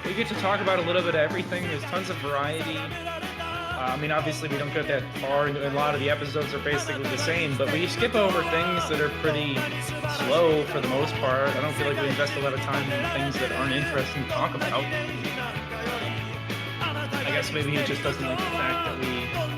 Speaker 1: We get to talk about a little bit of everything. There's tons of variety. I mean, obviously we don't go that far. A lot of the episodes are basically the same, but we skip over things that are pretty slow for the most part. I don't feel like we invest a lot of time in things that aren't interesting to talk about. I guess maybe he just doesn't like the fact that we